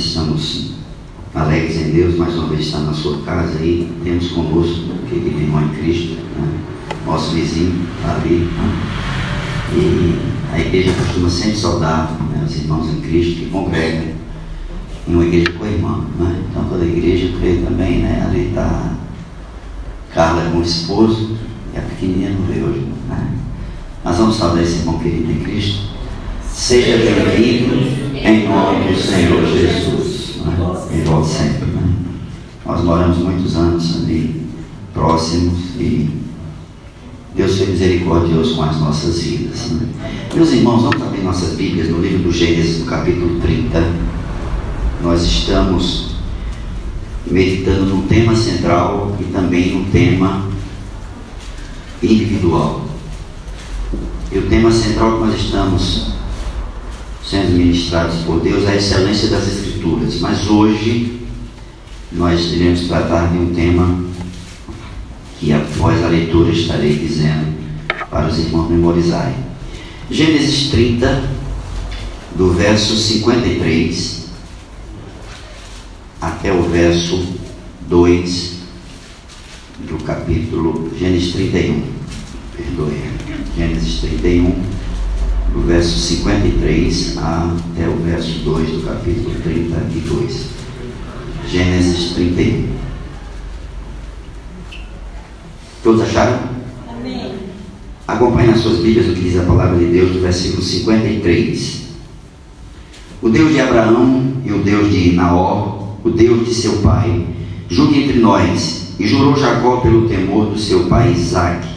estamos alegres em Deus, mais uma vez estar na sua casa e temos conosco o querido irmão em Cristo, né? Nosso vizinho ali, né? E a igreja costuma sempre saudar, né, os irmãos em Cristo que congregam em uma igreja com a irmã, né? Então toda a igreja, eu creio também, né? Ali está Carla com o esposo e a pequenininha não veio hoje, né? Nós vamos saudar esse irmão querido em Cristo. Seja bem-vindo em nome do Senhor Jesus, né? Em volta sempre, né? Nós moramos muitos anos ali próximos e Deus foi misericordioso com as nossas vidas, né? Meus irmãos, vamos abrir nossas Bíblias no livro do Gênesis, no capítulo 30. Nós estamos meditando num tema central e também num tema individual. E o tema central que nós estamos sendo ministrados por Deus é a excelência das Escrituras. Mas hoje nós iremos tratar de um tema que após a leitura estarei dizendo para os irmãos memorizarem. Gênesis 30, do verso 53 até o verso 2 do capítulo Gênesis 31. Perdoe. Gênesis 31, do verso 53 até o verso 2 do capítulo 32. Gênesis 31. Todos acharam? Amém. Acompanhe nas suas Bíblias o que diz a palavra de Deus, do versículo 53. O Deus de Abraão e o Deus de Naor, o Deus de seu pai, julgue entre nós. E jurou Jacó pelo temor do seu pai Isaque.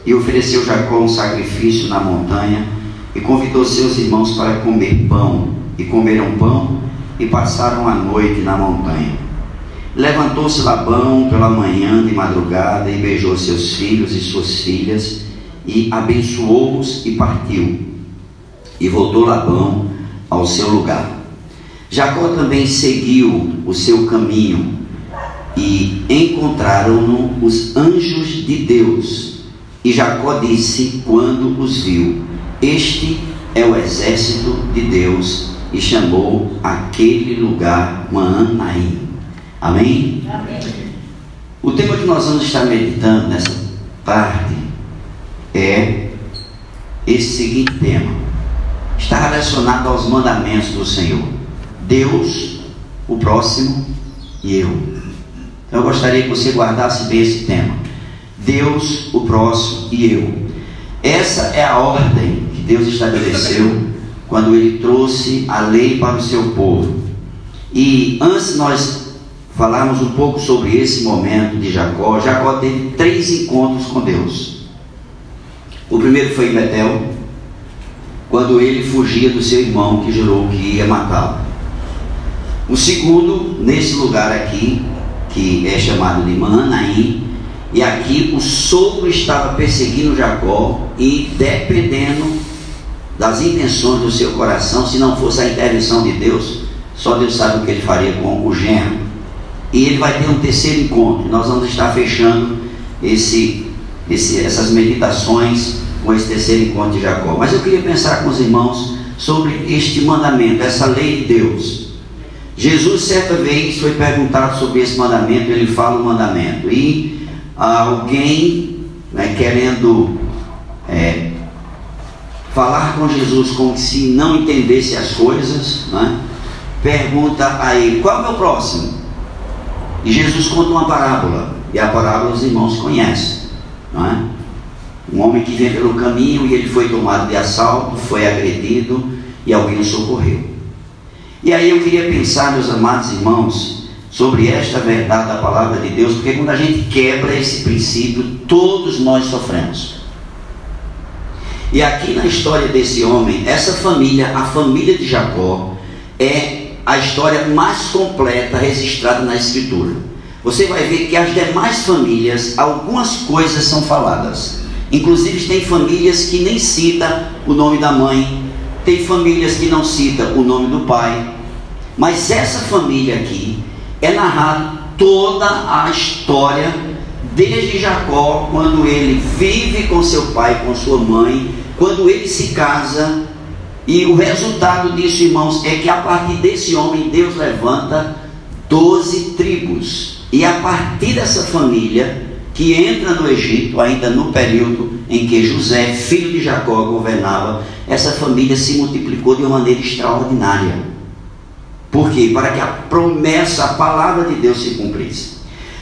E ofereceu Jacó um sacrifício na montanha, e convidou seus irmãos para comer pão. E comeram pão, e passaram a noite na montanha. Levantou-se Labão pela manhã de madrugada, e beijou seus filhos e suas filhas, e abençoou-os e partiu. E voltou Labão ao seu lugar. Jacó também seguiu o seu caminho, e encontraram-no os anjos de Deus. E Jacó disse, quando os viu: este é o exército de Deus, e chamou aquele lugar Maanaim. Amém? Amém. O tema que nós vamos estar meditando nessa tarde é esse seguinte tema. Está relacionado aos mandamentos do Senhor: Deus, o próximo e eu. Então eu gostaria que você guardasse bem esse tema: Deus, o próximo e eu. Essa é a ordem que Deus estabeleceu quando Ele trouxe a lei para o seu povo. E antes nós falarmos um pouco sobre esse momento de Jacó, Jacó teve 3 encontros com Deus. O primeiro foi em Betel, quando ele fugia do seu irmão que jurou que ia matá-lo. O segundo, nesse lugar aqui, que é chamado de Maanaim, e aqui o sogro estava perseguindo Jacó, e dependendo das intenções do seu coração, se não fosse a intervenção de Deus, só Deus sabe o que ele faria com o genro. E ele vai ter um terceiro encontro. Nós vamos estar fechando essas meditações com esse terceiro encontro de Jacó. Mas eu queria pensar com os irmãos sobre este mandamento, essa lei de Deus. Jesus certa vez foi perguntado sobre esse mandamento. Ele fala o mandamento, e alguém, né, querendo falar com Jesus como se não entendesse as coisas, né, pergunta a ele: qual é o meu próximo? E Jesus conta uma parábola, e a parábola os irmãos conhecem, não é? Um homem que vem pelo caminho, e ele foi tomado de assalto, foi agredido, e alguém o socorreu. E aí eu queria pensar, meus amados irmãos, sobre esta verdade da palavra de Deus, porque quando a gente quebra esse princípio, todos nós sofremos. E aqui na história desse homem, essa família, a família de Jacó, é a história mais completa registrada na Escritura. Você vai ver que as demais famílias, algumas coisas são faladas. Inclusive tem famílias que nem citam o nome da mãe, tem famílias que não citam o nome do pai. Mas essa família aqui é narrada toda a história, desde Jacó, quando ele vive com seu pai, com sua mãe, quando ele se casa, E o resultado disso, irmãos, é que a partir desse homem, Deus levanta 12 tribos. E a partir dessa família, que entra no Egito, ainda no período em que José, filho de Jacó, governava, essa família se multiplicou de uma maneira extraordinária. Por quê? Para que a promessa, a palavra de Deus se cumprisse.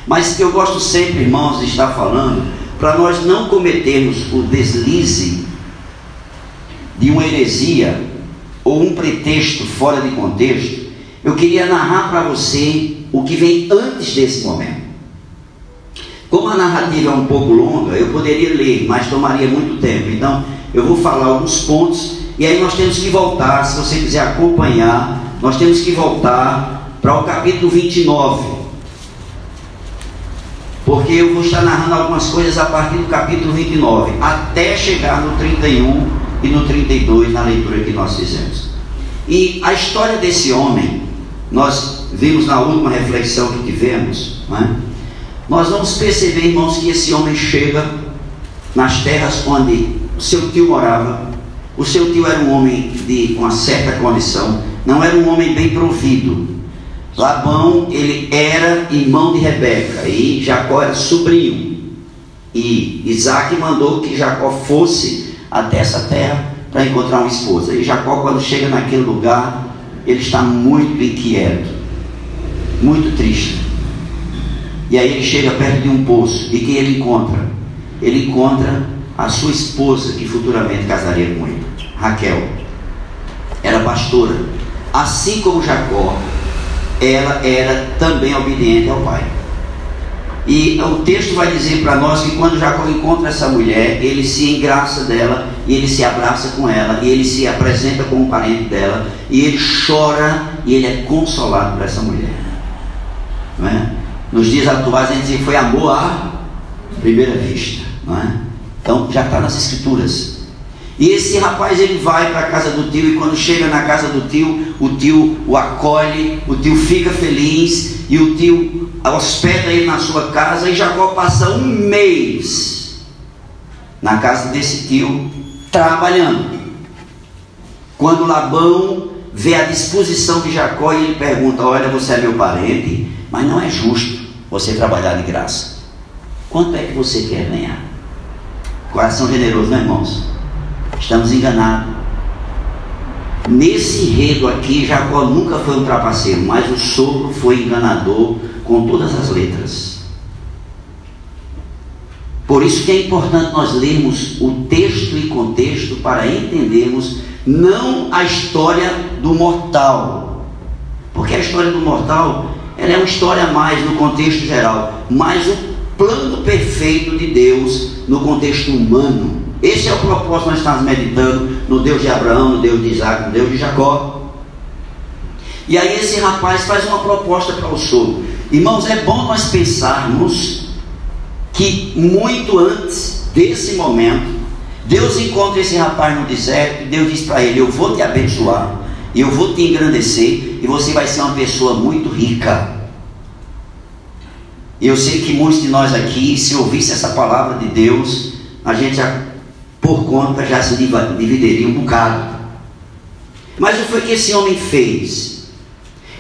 Mas eu gosto sempre, irmãos, de estar falando, para nós não cometermos o deslize de uma heresia ou um pretexto fora de contexto. Eu queria narrar para você o que vem antes desse momento. Como a narrativa é um pouco longa, eu poderia ler, mas tomaria muito tempo. Então, eu vou falar alguns pontos, e aí nós temos que voltar, se você quiser acompanhar, nós temos que voltar para o capítulo 29. Porque eu vou estar narrando algumas coisas a partir do capítulo 29, até chegar no 31 e no 32, na leitura que nós fizemos. E a história desse homem, nós vimos na última reflexão que tivemos, não é? Nós vamos perceber, irmãos, que esse homem chega nas terras onde o seu tio morava. O seu tio era um homem com uma certa condição, não era um homem bem provido. Labão, ele era irmão de Rebeca, e Jacó era sobrinho. E Isaac mandou que Jacó fosse até essa terra para encontrar uma esposa. E Jacó, quando chega naquele lugar, ele está muito inquieto, muito triste. E aí ele chega perto de um poço, e quem ele encontra? Ele encontra a sua esposa, que futuramente casaria com ele, Raquel. Era pastora. Assim como Jacó, ela era também obediente ao pai. E o texto vai dizer para nós que quando Jacó encontra essa mulher, ele se engraça dela, e ele se abraça com ela, e ele se apresenta como parente dela, e ele chora, e ele é consolado por essa mulher, não é? Nos dias atuais a gente diz que foi amor à primeira vista, não é? Então já está nas escrituras. E esse rapaz, ele vai para a casa do tio, e quando chega na casa do tio, o tio o acolhe, o tio fica feliz, e o tio hospeda ele na sua casa, e Jacó passa um mês na casa desse tio, trabalhando. Quando Labão vê a disposição de Jacó, e ele pergunta: olha, você é meu parente, mas não é justo você trabalhar de graça. Quanto é que você quer ganhar? Coração generoso, não é, irmãos? Estamos enganados. Nesse enredo aqui, Jacó nunca foi um trapaceiro, mas o sogro foi enganador com todas as letras. Por isso que é importante nós lermos o texto e contexto para entendermos não a história do mortal, porque a história do mortal, ela é uma história a mais no contexto geral, mas o plano perfeito de Deus no contexto humano. Esse é o propósito. Nós estamos meditando no Deus de Abraão, no Deus de Isaac, no Deus de Jacó. E aí esse rapaz faz uma proposta para o sogro. Irmãos, é bom nós pensarmos que muito antes desse momento, Deus encontra esse rapaz no deserto, e Deus diz para ele: eu vou te abençoar, eu vou te engrandecer, e você vai ser uma pessoa muito rica. Eu sei que muitos de nós aqui, se ouvisse essa palavra de Deus, a gente já, por conta, já se dividiria um bocado. Mas o que foi que esse homem fez?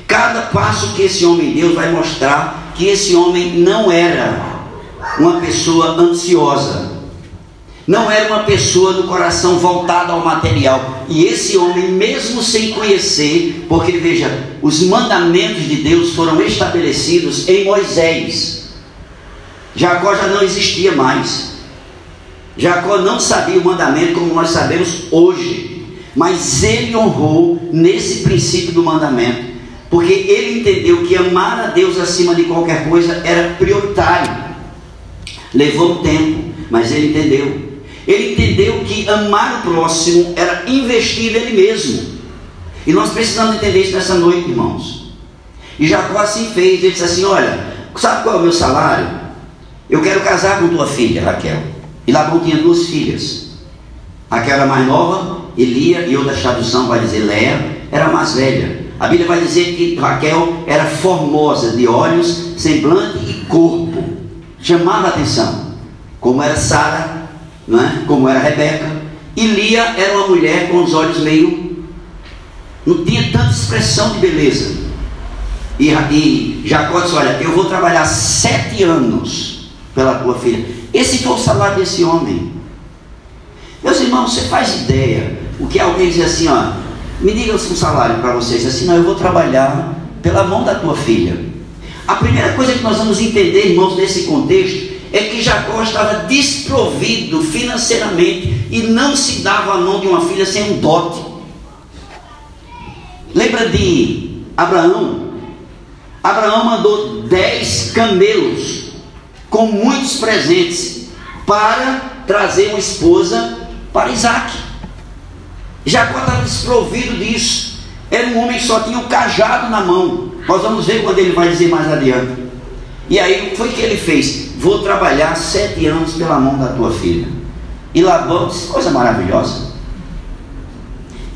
Cada passo que esse homem deu vai mostrar que esse homem não era uma pessoa ansiosa, não era uma pessoa do coração voltada ao material. E esse homem, mesmo sem conhecer, porque veja, os mandamentos de Deus foram estabelecidos em Moisés. Jacó já não existia mais. Jacó não sabia o mandamento como nós sabemos hoje, mas ele honrou nesse princípio do mandamento, porque ele entendeu que amar a Deus acima de qualquer coisa era prioritário. Levou um tempo, mas ele entendeu. Ele entendeu que amar o próximo era investir nele mesmo. E nós precisamos entender isso nessa noite, irmãos. E Jacó assim fez. Ele disse assim: olha, sabe qual é o meu salário? Eu quero casar com tua filha, Raquel. E Labão tinha 2 filhas. Raquel era mais nova, Elia, e outra tradução vai dizer Léa, era a mais velha. A Bíblia vai dizer que Raquel era formosa de olhos, semblante e corpo. Chamava a atenção. Como era Sara, não é? Como era Rebeca. E Lia era uma mulher com os olhos meio não tinha tanta expressão de beleza. E Jacó disse: olha, eu vou trabalhar 7 anos pela tua filha. Esse foi o salário desse homem. Meus irmãos, você faz ideia o que alguém diz assim, ó, me diga um salário para vocês, assim, não, eu vou trabalhar pela mão da tua filha. A primeira coisa que nós vamos entender, irmãos, nesse contexto, é que Jacó estava desprovido financeiramente e não se dava a mão de uma filha sem um dote. Lembra de Abraão? Abraão mandou 10 camelos com muitos presentes para trazer uma esposa para Isaac. Jacó estava desprovido disso. Era um homem que só tinha um cajado na mão. Nós vamos ver quando ele vai dizer mais adiante. E aí foi o que ele fez: vou trabalhar 7 anos pela mão da tua filha. E Labão disse: coisa maravilhosa.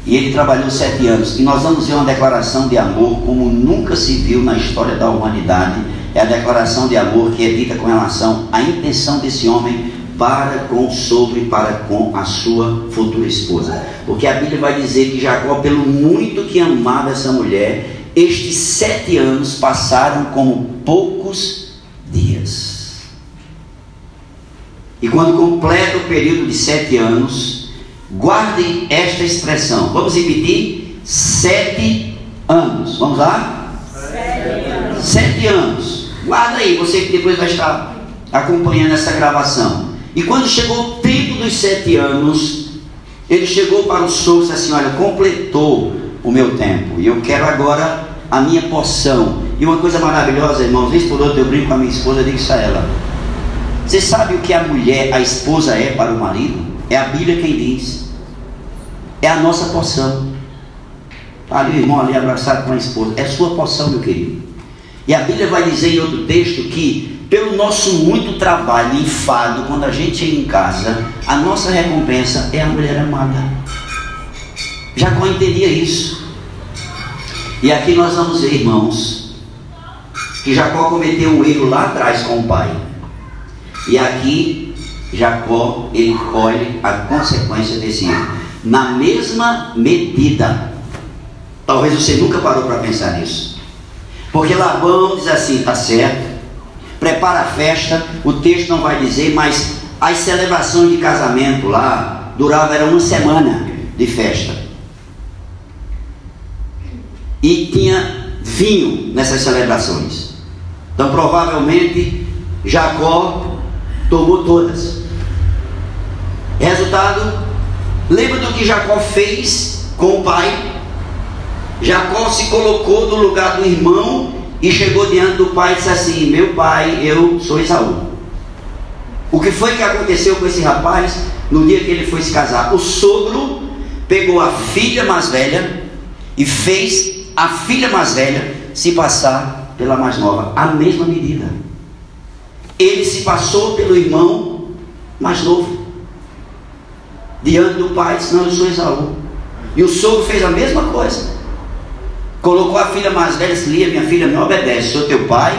E ele trabalhou 7 anos. E nós vamos ver uma declaração de amor como nunca se viu na história da humanidade. É a declaração de amor que é dita com relação à intenção desse homem para com o sogro e para com a sua futura esposa. Porque a Bíblia vai dizer que Jacó, pelo muito que amava essa mulher, estes 7 anos passaram como poucos dias. E quando completa o período de 7 anos, guardem esta expressão. Vamos repetir: 7 anos. Vamos lá? 7 anos. Guarda aí, você que depois vai estar acompanhando essa gravação. E quando chegou o tempo dos 7 anos, ele chegou para o sogro e disse assim: olha, completou o meu tempo, e eu quero agora a minha porção. E uma coisa maravilhosa, irmãos, vez por outra eu brinco com a minha esposa, eu digo isso a ela: você sabe o que a mulher, a esposa é para o marido? É a Bíblia quem diz. É a nossa porção. Ali o irmão ali abraçado com a esposa, é sua porção, meu querido. E a Bíblia vai dizer em outro texto que pelo nosso muito trabalho e enfado, quando a gente chega em casa, a nossa recompensa é a mulher amada. Jacó entendia isso. E aqui nós vamos ver, irmãos, que Jacó cometeu um erro lá atrás com o pai. E aqui Jacó, ele colhe a consequência desse erro. Na mesma medida. Talvez você nunca parou para pensar nisso. Porque Labão diz assim: tá certo, prepara a festa. O texto não vai dizer, mas as celebrações de casamento lá duravam, era uma semana de festa. E tinha vinho nessas celebrações. Então provavelmente Jacó tomou todas. Resultado, lembra do que Jacó fez com o pai? Jacó se colocou no lugar do irmão e chegou diante do pai e disse assim: meu pai, eu sou Esaú. O que foi que aconteceu com esse rapaz no dia que ele foi se casar? O sogro pegou a filha mais velha e fez a filha mais velha se passar pela mais nova. A mesma medida. Ele se passou pelo irmão mais novo. Diante do pai disse: não, eu sou Esaú. E o sogro fez a mesma coisa. Colocou a filha mais velha, disse: Lia, minha filha, me obedece, sou teu pai,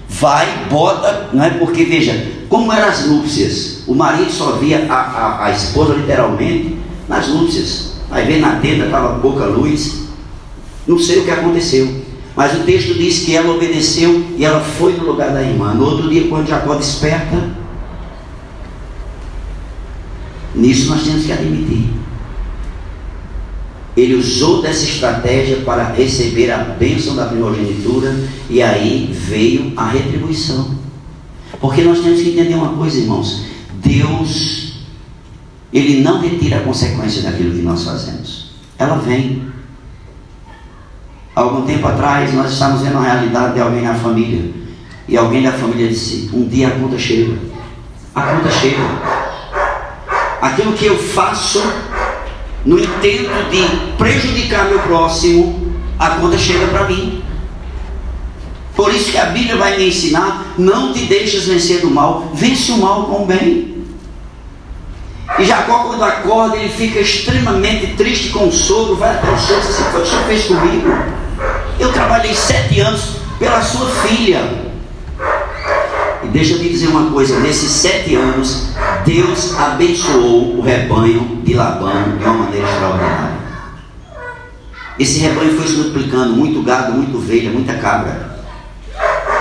vai, bota, não é? Porque veja, como eram as núpcias, o marido só via a esposa literalmente nas núpcias. Aí vem na tenda, estava pouca luz, não sei o que aconteceu, mas o texto diz que ela obedeceu e ela foi no lugar da irmã. No outro dia, quando Jacó desperta, nisso nós temos que admitir, ele usou dessa estratégia para receber a bênção da primogenitura, e aí veio a retribuição. Porque nós temos que entender uma coisa, irmãos: Deus, Ele não retira a consequência daquilo que nós fazemos, ela vem. Há algum tempo atrás nós estávamos vendo a realidade de alguém na família, e alguém da família disse: um dia a conta chega. A conta chega. Aquilo que eu faço no intento de prejudicar meu próximo, a conta chega para mim. Por isso que a Bíblia vai me ensinar: não te deixes vencer do mal, vence o mal com o bem. E Jacó, quando acorda, ele fica extremamente triste com o sogro, vai até o sogro e diz assim: foi o que o senhor fez comigo? Eu trabalhei 7 anos pela sua filha. E deixa eu te dizer uma coisa: nesses 7 anos Deus abençoou o rebanho de Labão de uma maneira extraordinária. esse rebanho foi se multiplicando, muito gado, muita ovelha, muita cabra.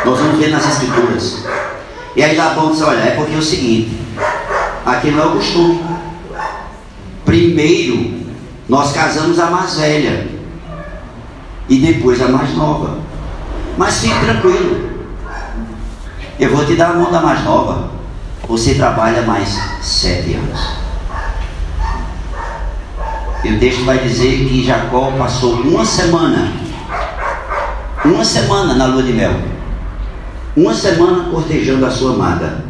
Nós vamos ver nas escrituras. E aí Labão disse, olha, é porque é o seguinte, aqui não é o costume. Primeiro nós casamos a mais velha e depois a mais nova. Mas fique tranquilo, eu vou te dar a mão da mais nova. Você trabalha mais 7 anos. E o texto vai dizer que Jacó passou uma semana na lua de mel, uma semana cortejando a sua amada.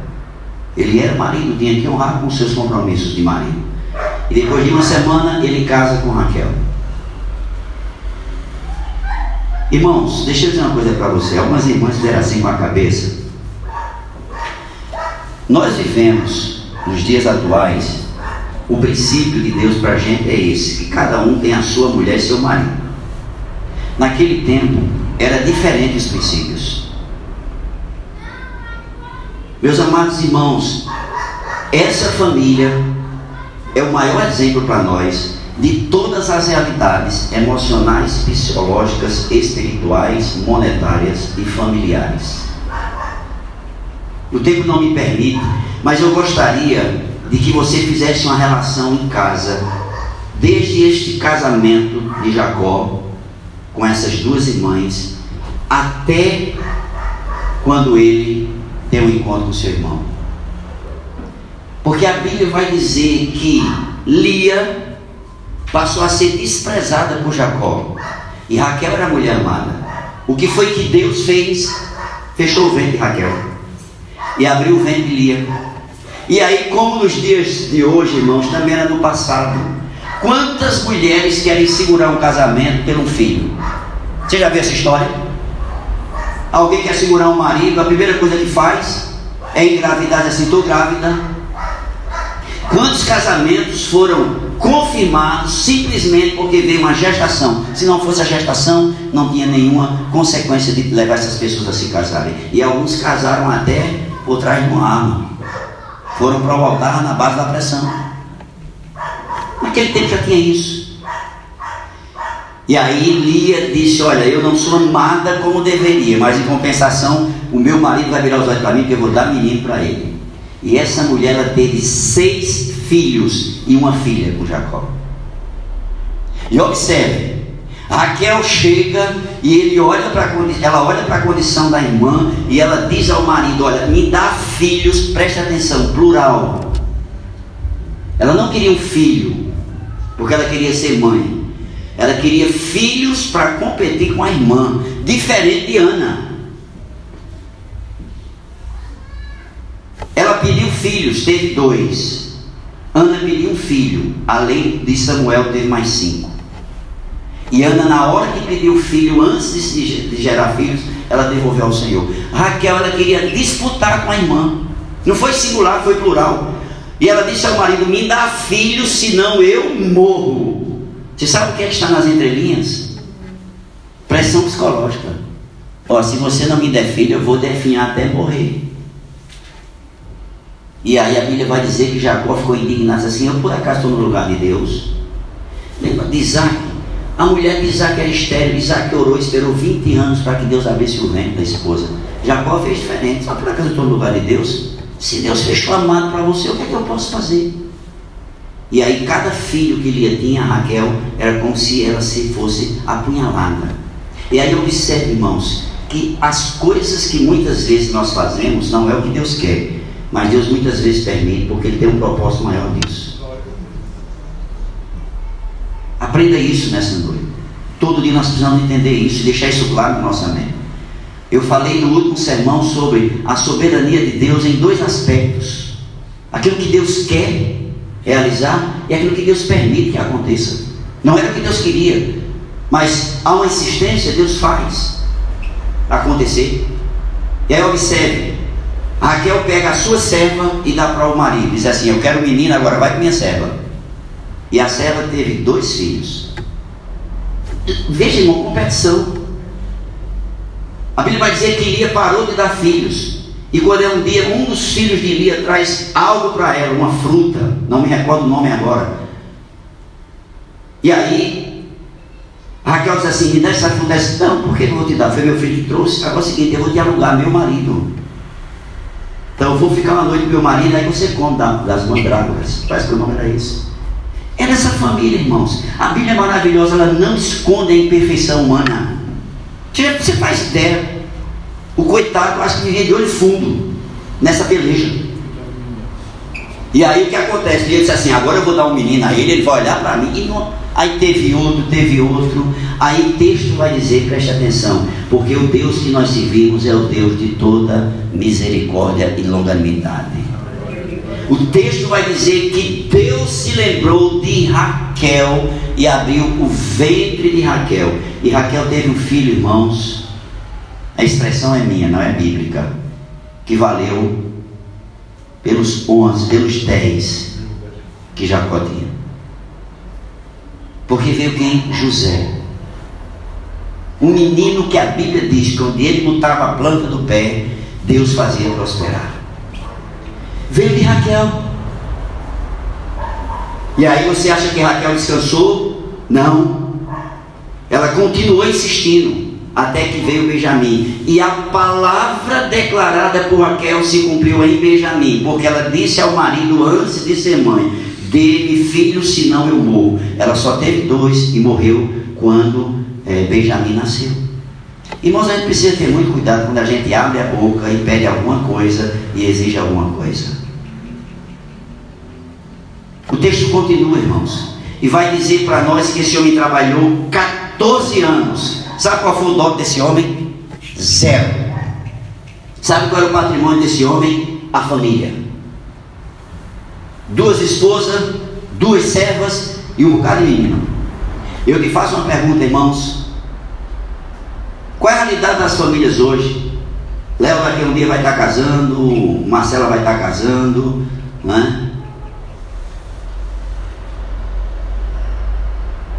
Ele era marido, tinha que honrar com seus compromissos de marido. E depois de uma semana ele casa com Raquel. Irmãos, deixa eu dizer uma coisa para você. Algumas irmãs fizeram assim com a cabeça. Nós vivemos nos dias atuais, o princípio de Deus para a gente é esse, que cada um tem a sua mulher e seu marido. Naquele tempo era diferente os princípios. Meus amados irmãos, essa família é o maior exemplo para nós de todas as realidades emocionais, psicológicas, espirituais, monetárias e familiares. O tempo não me permite, mas eu gostaria de que você fizesse uma relação em casa, desde este casamento de Jacó com essas duas irmãs, até quando ele tem um encontro com seu irmão. Porque a Bíblia vai dizer que Lia passou a ser desprezada por Jacó, e Raquel era a mulher amada. O que foi que Deus fez? Fechou o ventre de Raquel e abriu o ventre de Lia. E aí, como nos dias de hoje, irmãos, também era no passado, quantas mulheres querem segurar um casamento pelo filho? Você já viu essa história? Alguém quer segurar um marido, a primeira coisa que faz é engravidar, diz assim, estou grávida. Quantos casamentos foram confirmados simplesmente porque veio uma gestação? Se não fosse a gestação, não tinha nenhuma consequência de levar essas pessoas a se casarem. E alguns casaram até por trás de uma arma. Foram para o altar na base da pressão. Naquele tempo já tinha isso. E aí Lia disse, olha, eu não sou amada como deveria, mas em compensação o meu marido vai virar os olhos para mim, porque eu vou dar menino para ele. E essa mulher, ela teve 6 filhos e uma filha com Jacó. E observe, Raquel chega e ela olha para a condição da irmã e ela diz ao marido, olha, me dá filhos, preste atenção, plural. Ela não queria um filho porque ela queria ser mãe, ela queria filhos para competir com a irmã, diferente de Ana. Ela pediu filhos, teve 2. Ana pediu um filho, além de Samuel teve mais 5. E Ana, na hora que pediu filho, antes de gerar filhos, ela devolveu ao Senhor. Raquel, ela queria disputar com a irmã. Não foi singular, foi plural. E ela disse ao marido, me dá filhos, senão eu morro. Você sabe o que é que está nas entrelinhas? Pressão psicológica. Ó, se você não me der filho, eu vou definhar até morrer. E aí a Bíblia vai dizer que Jacó ficou indignado assim, eu por acaso estou no lugar de Deus? Lembra de Isaac? A mulher de Isaac era estéril. Isaac orou, esperou 20 anos para que Deus abrisse o ventre da esposa. Jacó fez diferente. Só por acaso eu estou no lugar de Deus? Se Deus fechou a mão para você, o que é que eu posso fazer? E aí cada filho que Lia tinha, Raquel, era como se ela se fosse apunhalada. E aí observe, irmãos, que as coisas que muitas vezes nós fazemos não é o que Deus quer, mas Deus muitas vezes permite, porque Ele tem um propósito maior nisso. Aprenda isso nessa noite. Todo dia nós precisamos entender isso e deixar isso claro na nossa mente. Eu falei no último sermão sobre a soberania de Deus em 2 aspectos: aquilo que Deus quer realizar e aquilo que Deus permite que aconteça. Não era o que Deus queria, mas há uma insistência, Deus faz acontecer. E aí observe, Raquel pega a sua serva e dá para o marido, diz assim, eu quero menina, agora vai com minha serva. E a serva teve 2 filhos. Veja, irmão, competição. A Bíblia vai dizer que Lia parou de dar filhos. E quando é um dia, um dos filhos de Lia traz algo para ela, uma fruta, não me recordo o nome agora. E aí Raquel disse assim: me dá essa fruta. Não, por que eu vou te dar? Foi meu filho que trouxe. Agora é o seguinte, eu vou te alugar meu marido. Então eu vou ficar uma noite com meu marido, aí você come das mandrágoras. Parece que o nome era isso. É nessa família, irmãos. A Bíblia é maravilhosa, ela não esconde a imperfeição humana. Você faz ideia. O coitado, acho que vivia de olho fundo nessa peleja. E aí o que acontece? Ele disse assim: agora eu vou dar um menino a ele, ele vai olhar para mim. E não... Aí teve outro. Aí o texto vai dizer, preste atenção, porque o Deus que nós servimos é o Deus de toda misericórdia e longanimidade. O texto vai dizer que Deus se lembrou de Raquel e abriu o ventre de Raquel. E Raquel teve um filho, irmãos. A expressão é minha, não é bíblica. Que valeu pelos 11, pelos 10 que Jacó tinha. Porque veio quem? José. Um menino que a Bíblia diz que onde ele botava a planta do pé, Deus fazia prosperar. Veio de Raquel. E aí você acha que Raquel descansou? Não. Ela continuou insistindo até que veio Benjamim. E a palavra declarada por Raquel se cumpriu em Benjamim, porque ela disse ao marido antes de ser mãe: dê-me filho, senão eu morro. Ela só teve 2 e morreu quando Benjamim nasceu. Irmãos, a gente precisa ter muito cuidado quando a gente abre a boca e pede alguma coisa e exige alguma coisa. O texto continua, irmãos, e vai dizer para nós que esse homem trabalhou 14 anos. Sabe qual foi o dote desse homem? 0. Sabe qual era o patrimônio desse homem? A família. 2 esposas, 2 servas e um bocado de menino. Eu te faço uma pergunta, irmãos. Qual é a realidade das famílias hoje? Léo daqui um dia vai estar casando, Marcela vai estar casando, não é?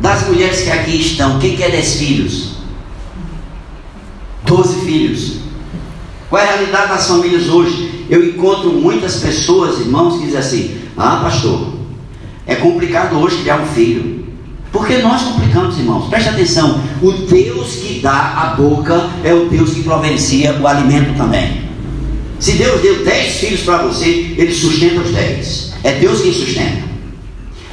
Das mulheres que aqui estão, quem quer 10 filhos? 12 filhos. Qual é a realidade das famílias hoje? Eu encontro muitas pessoas, irmãos, que dizem assim: ah, pastor, é complicado hoje criar um filho. Porque nós complicamos, irmãos. Preste atenção, o Deus que dá a boca é o Deus que providencia o alimento também. Se Deus deu 10 filhos para você, Ele sustenta os 10. É Deus quem sustenta.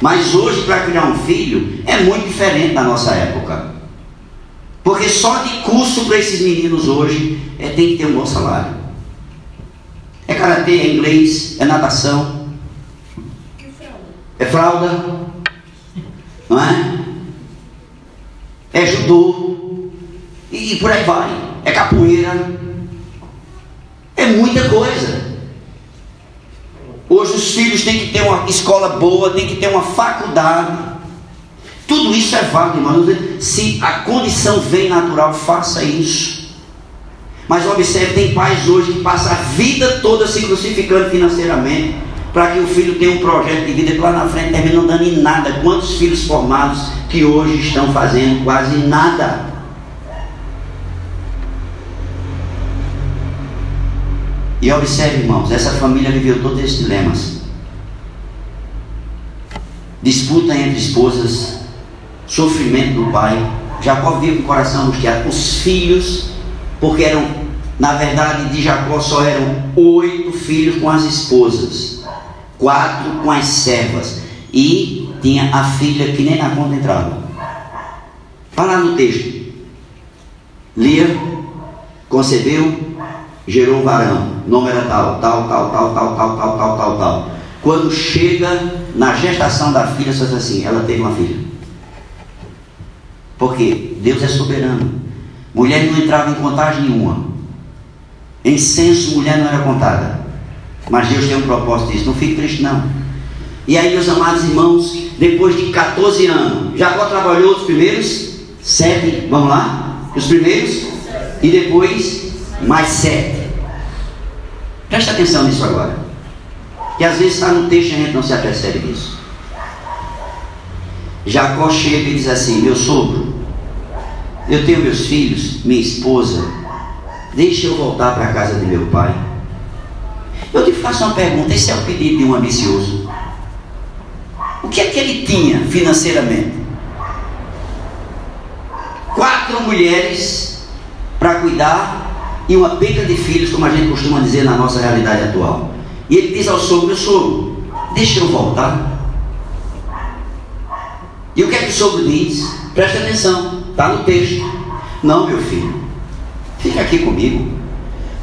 Mas hoje, para criar um filho, é muito diferente da nossa época. Porque só de curso para esses meninos hoje tem que ter um bom salário. É karatê, é inglês, é natação, é fralda, não é? É judô, e por aí vai. É capoeira, é muita coisa. Hoje os filhos têm que ter uma escola boa, têm que ter uma faculdade. Tudo isso é válido, irmãos. Se a condição vem natural, faça isso. Mas observe, tem pais hoje que passam a vida toda se crucificando financeiramente para que o filho tenha um projeto de vida que lá na frente termina não dando em nada. Quantos filhos formados que hoje estão fazendo quase nada? E observe, irmãos, essa família viveu todos esses dilemas. Disputa entre esposas, sofrimento do pai. Jacó vivia com o coração angustiado. Os filhos, porque eram, na verdade, de Jacó só eram 8 filhos com as esposas, 4 com as servas, e tinha a filha que nem na conta entrava. Vai lá no texto. Lia concebeu, gerou um varão, o nome era tal. Quando chega na gestação da filha, só diz assim: ela teve uma filha. Porque Deus é soberano. Mulher não entrava em contagem nenhuma. Em censo, mulher não era contada. Mas Deus tem um propósito disso. Não fique triste, não. E aí, meus amados irmãos, depois de 14 anos, Jacó trabalhou os primeiros 7. Vamos lá? Os primeiros. E depois mais 7. Presta atenção nisso agora, que às vezes está no texto e a gente não se apercebe disso. Jacó chega e diz assim: meu sogro, eu tenho meus filhos, minha esposa, deixa eu voltar para a casa de meu pai. Eu te faço uma pergunta, esse é o pedido de um ambicioso. O que é que ele tinha financeiramente? 4 mulheres para cuidar e uma penca de filhos, como a gente costuma dizer na nossa realidade atual. E ele diz ao sogro: meu sogro, deixa eu voltar. E o que é que o sogro diz? Presta atenção, está no texto. Não, meu filho, fica aqui comigo,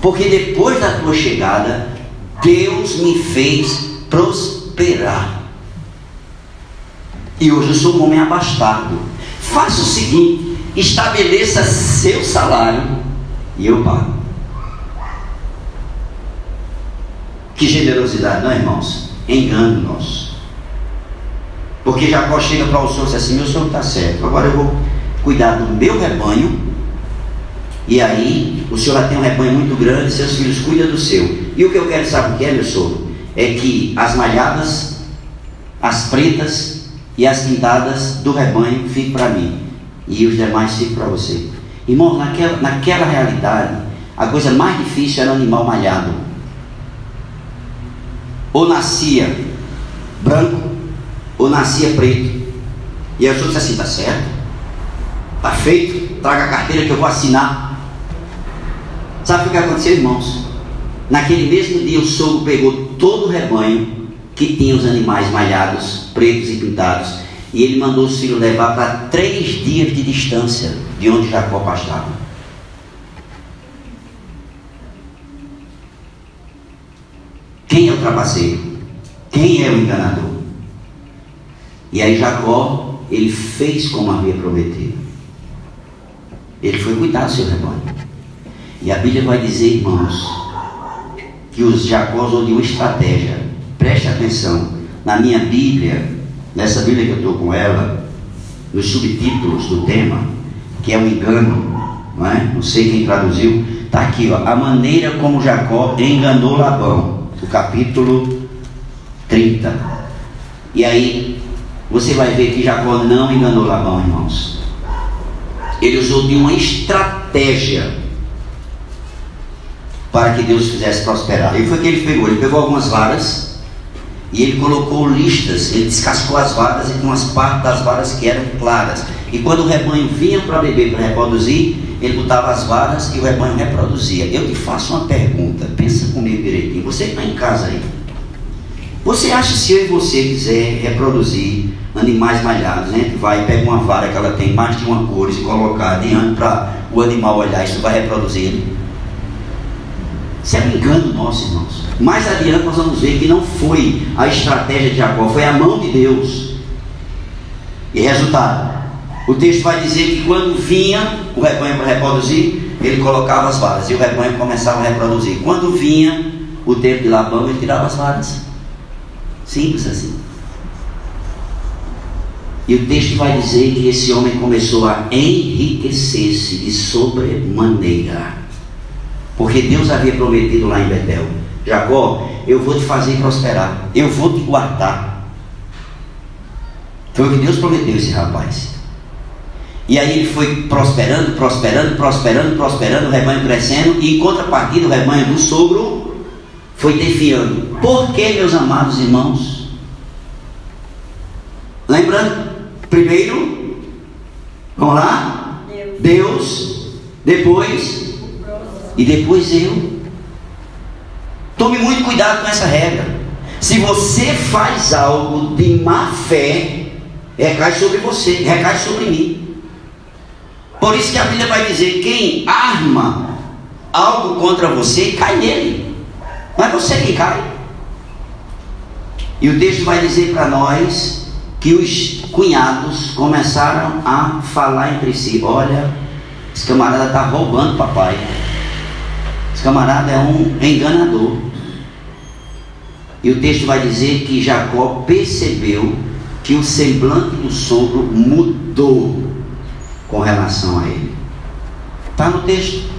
porque depois da tua chegada, Deus me fez prosperar. E hoje eu sou um homem abastado. Faça o seguinte: estabeleça seu salário e eu pago. Que generosidade, não é, irmãos? Engano nosso. Porque Jacó chega para o Senhor e diz assim: meu Senhor está certo, agora eu vou cuidar do meu rebanho. E aí o Senhor já tem um rebanho muito grande, seus filhos cuidam do seu. E o que eu quero saber o que é, meu sogro? É que as malhadas, as pretas e as pintadas do rebanho fiquem para mim, e os demais fiquem para você. Irmão, naquela realidade, a coisa mais difícil era o animal malhado. Ou nascia branco, ou nascia preto. E aí o senhor disse assim: está certo, está feito, traga a carteira que eu vou assinar. Sabe o que aconteceu, irmãos? Naquele mesmo dia o sogro pegou todo o rebanho que tinha os animais malhados, pretos e pintados, e ele mandou os filhos levar para 3 dias de distância de onde Jacó pastava. Quem é o trapaceiro? Quem é o enganador? E aí Jacó, ele fez como havia prometido. Ele foi cuidar do seu rebanho. E a Bíblia vai dizer, irmãos, que os Jacó usou de uma estratégia. Preste atenção. Na minha Bíblia, nessa Bíblia que eu estou com ela, nos subtítulos do tema, que é um engano, não é? Não sei quem traduziu, está aqui, ó: a maneira como Jacó enganou Labão, o capítulo 30. E aí você vai ver que Jacó não enganou Labão, irmãos. Ele usou de uma estratégia para que Deus fizesse prosperar. E foi o que ele pegou. Ele pegou algumas varas e ele colocou listas. Ele descascou as varas e tinha umas partes das varas que eram claras. E quando o rebanho vinha para beber, para reproduzir, ele botava as varas e o rebanho reproduzia. Eu te faço uma pergunta, pensa comigo direitinho. Você que está em casa aí, você acha, se eu e você quiser reproduzir animais malhados, a gente vai e pega uma vara que ela tem mais de uma cor e colocar diante para o animal olhar, isso vai reproduzir ele? Isso é um engano nosso, irmãos. Mais adiante nós vamos ver que não foi a estratégia de Jacó, foi a mão de Deus. E resultado, o texto vai dizer que quando vinha o rebanho para reproduzir, ele colocava as varas e o rebanho começava a reproduzir. Quando vinha o tempo de Labão, ele tirava as varas. Simples assim. E o texto vai dizer que esse homem começou a enriquecer-se de sobremaneira, porque Deus havia prometido lá em Betel: Jacó, eu vou te fazer prosperar, eu vou te guardar. Foi o que Deus prometeu a esse rapaz. E aí ele foi prosperando, o rebanho crescendo, e em contrapartida o rebanho do sogro foi defiando. Por que, meus amados irmãos? Lembrando, primeiro, vamos lá, Deus, depois e depois eu. Tome muito cuidado com essa regra. Se você faz algo de má fé, recai sobre você, recai sobre mim. Por isso que a Bíblia vai dizer: quem arma algo contra você, cai nele. Não é você quem cai. E o texto vai dizer para nós que os cunhados começaram a falar entre si: olha, esse camarada está roubando papai, esse camarada é um enganador. E o texto vai dizer que Jacó percebeu que o semblante do sogro mudou com relação a ele. Está no texto.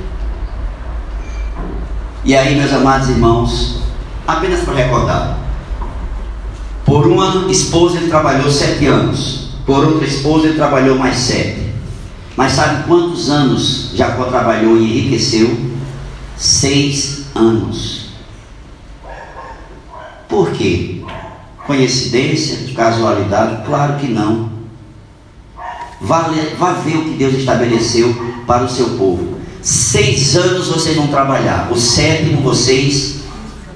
E aí, meus amados irmãos, apenas para recordar, por uma esposa ele trabalhou 7 anos, por outra esposa ele trabalhou mais 7. Mas sabe quantos anos Jacó trabalhou e enriqueceu? 6 anos. Por quê? Coincidência? Casualidade? Claro que não. Vá ver o que Deus estabeleceu para o seu povo. 6 anos vocês vão trabalhar, o 7º vocês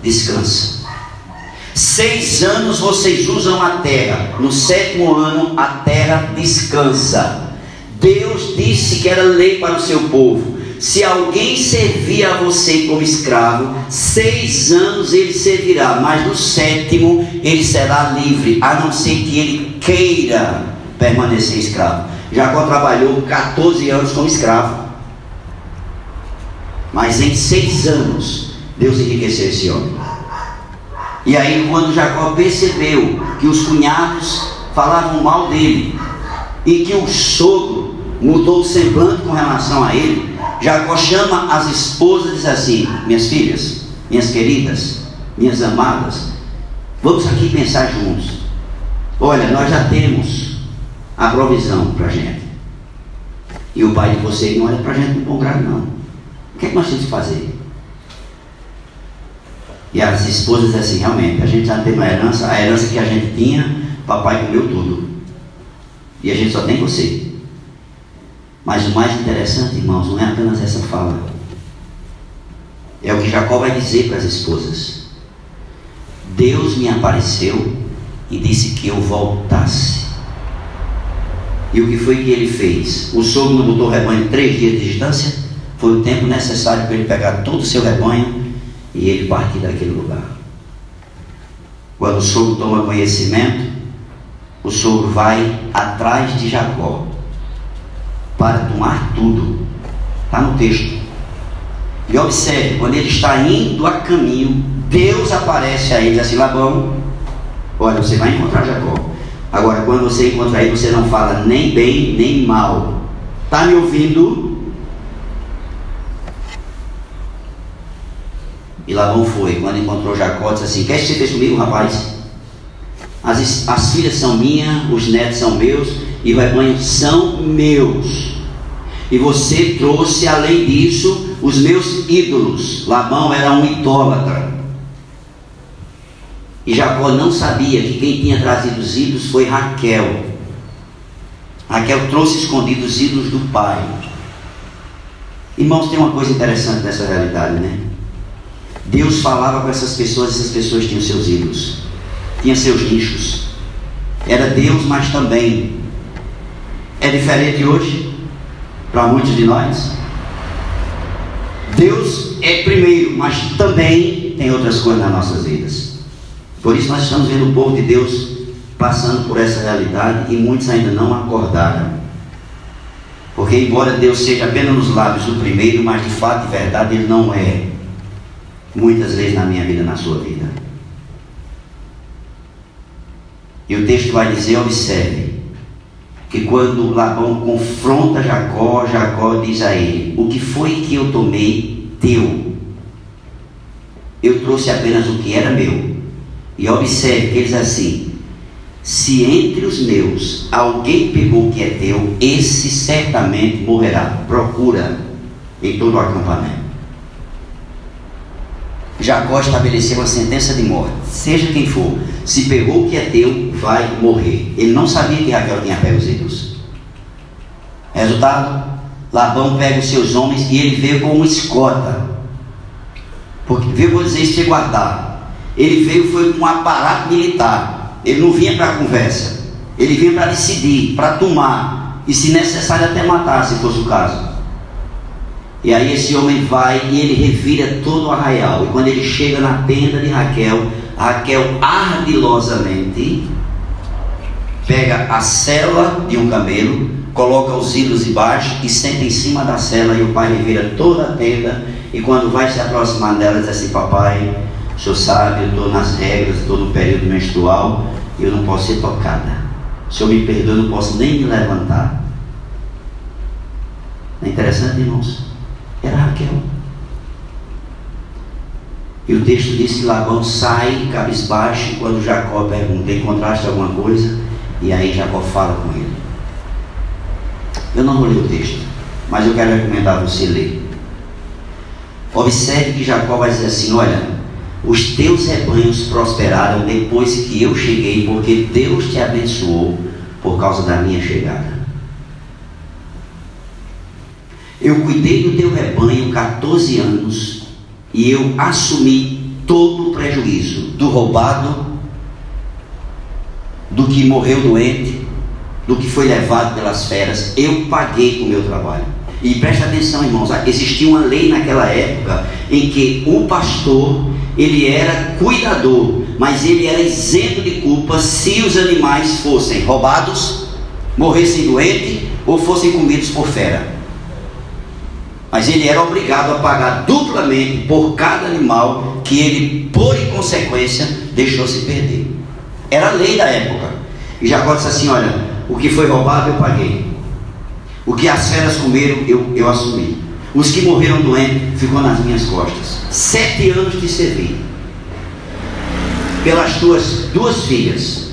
descansam. 6 anos vocês usam a terra, no 7º ano a terra descansa. Deus disse que era lei para o seu povo: se alguém servir a você como escravo, 6 anos ele servirá, mas no 7º ele será livre, a não ser que ele queira permanecer escravo. Jacó trabalhou 14 anos como escravo, mas em 6 anos Deus enriqueceu esse homem. E aí, quando Jacó percebeu que os cunhados falavam mal dele e que o sogro mudou o semblante com relação a ele, Jacó chama as esposas e diz assim: minhas filhas, minhas queridas, minhas amadas, vamos aqui pensar juntos. Olha, nós já temos a provisão para a gente, e o pai de vocês não olha para a gente com bom grado, não. O que é que nós temos que fazer? E as esposas dizem assim: realmente, a gente já tem uma herança, a herança que a gente tinha, papai comeu tudo, e a gente só tem você. Mas o mais interessante, irmãos, não é apenas essa fala, é o que Jacó vai dizer para as esposas: Deus me apareceu e disse que eu voltasse. E o que foi que ele fez? O sogro não botou o rebanho em 3 dias de distância? Foi o tempo necessário para ele pegar todo o seu rebanho e ele partir daquele lugar. Quando o sogro toma conhecimento, o sogro vai atrás de Jacó para tomar tudo. Está no texto. E observe, quando ele está indo a caminho, Deus aparece a ele e diz assim: Labão, olha, você vai encontrar Jacó. Agora, quando você encontrar ele, você não fala nem bem nem mal. Está me ouvindo? E Labão foi. Quando encontrou Jacó, disse assim: quer que você fez comigo, rapaz? As filhas são minhas, os netos são meus, e o rebanho são meus. E você trouxe, além disso, os meus ídolos. Labão era um idólatra. E Jacó não sabia que quem tinha trazido os ídolos foi Raquel. Raquel trouxe escondidos os ídolos do pai. Irmãos, tem uma coisa interessante nessa realidade, né? Deus falava com essas pessoas tinham seus ídolos, tinham seus nichos. Era Deus, mas também é diferente hoje para muitos de nós. Deus é primeiro, mas também tem outras coisas nas nossas vidas. Por isso nós estamos vendo o povo de Deus passando por essa realidade, e muitos ainda não acordaram. Porque embora Deus seja apenas nos lábios do primeiro, mas de fato e verdade Ele não é, muitas vezes na minha vida, na sua vida. E o texto vai dizer, observe, que quando Labão confronta Jacó, Jacó diz a ele: o que foi que eu tomei teu? Eu trouxe apenas o que era meu. E observe que ele diz assim: se entre os meus alguém pegou o que é teu, esse certamente morrerá. Procura em todo o acampamento. Jacó estabeleceu uma sentença de morte, seja quem for. Se pegou o que é teu, vai morrer. Ele não sabia que Raquel tinha pego os ídolos. Resultado: Labão pega os seus homens e ele veio com uma escota. Porque veio, vou dizer isso, te guardar. Ele veio foi com um aparato militar. Ele não vinha para conversa, ele vinha para decidir, para tomar, e se necessário até matar, se fosse o caso. E aí esse homem vai e ele revira todo o arraial. E quando ele chega na tenda de Raquel, Raquel ardilosamente pega a sela de um camelo, coloca os ídolos debaixo e senta em cima da sela, e o pai revira toda a tenda. E quando vai se aproximar dela, diz assim: papai, o senhor sabe, eu estou nas regras, estou no período menstrual, e eu não posso ser tocada. O senhor me perdoa, eu não posso nem me levantar. Não é interessante, irmãos? Era Raquel. E o texto diz que Labão sai cabisbaixo quando Jacó pergunta: encontraste alguma coisa? E aí Jacó fala com ele. Eu não vou ler o texto, mas eu quero recomendar você ler. Observe que Jacó vai dizer assim: olha, os teus rebanhos prosperaram depois que eu cheguei, porque Deus te abençoou por causa da minha chegada. Eu cuidei do teu rebanho 14 anos e eu assumi todo o prejuízo do roubado, do que morreu doente, do que foi levado pelas feras. Eu paguei com o meu trabalho. E preste atenção, irmãos, existia uma lei naquela época em que o pastor, ele era cuidador, mas ele era isento de culpa se os animais fossem roubados, morressem doentes ou fossem comidos por fera. Mas ele era obrigado a pagar duplamente por cada animal que ele, por inconsequência, deixou se perder. Era a lei da época. E Jacó disse assim: olha, o que foi roubado eu paguei, o que as feras comeram eu assumi, os que morreram doentes ficou nas minhas costas. 7 anos te servi pelas tuas 2 filhas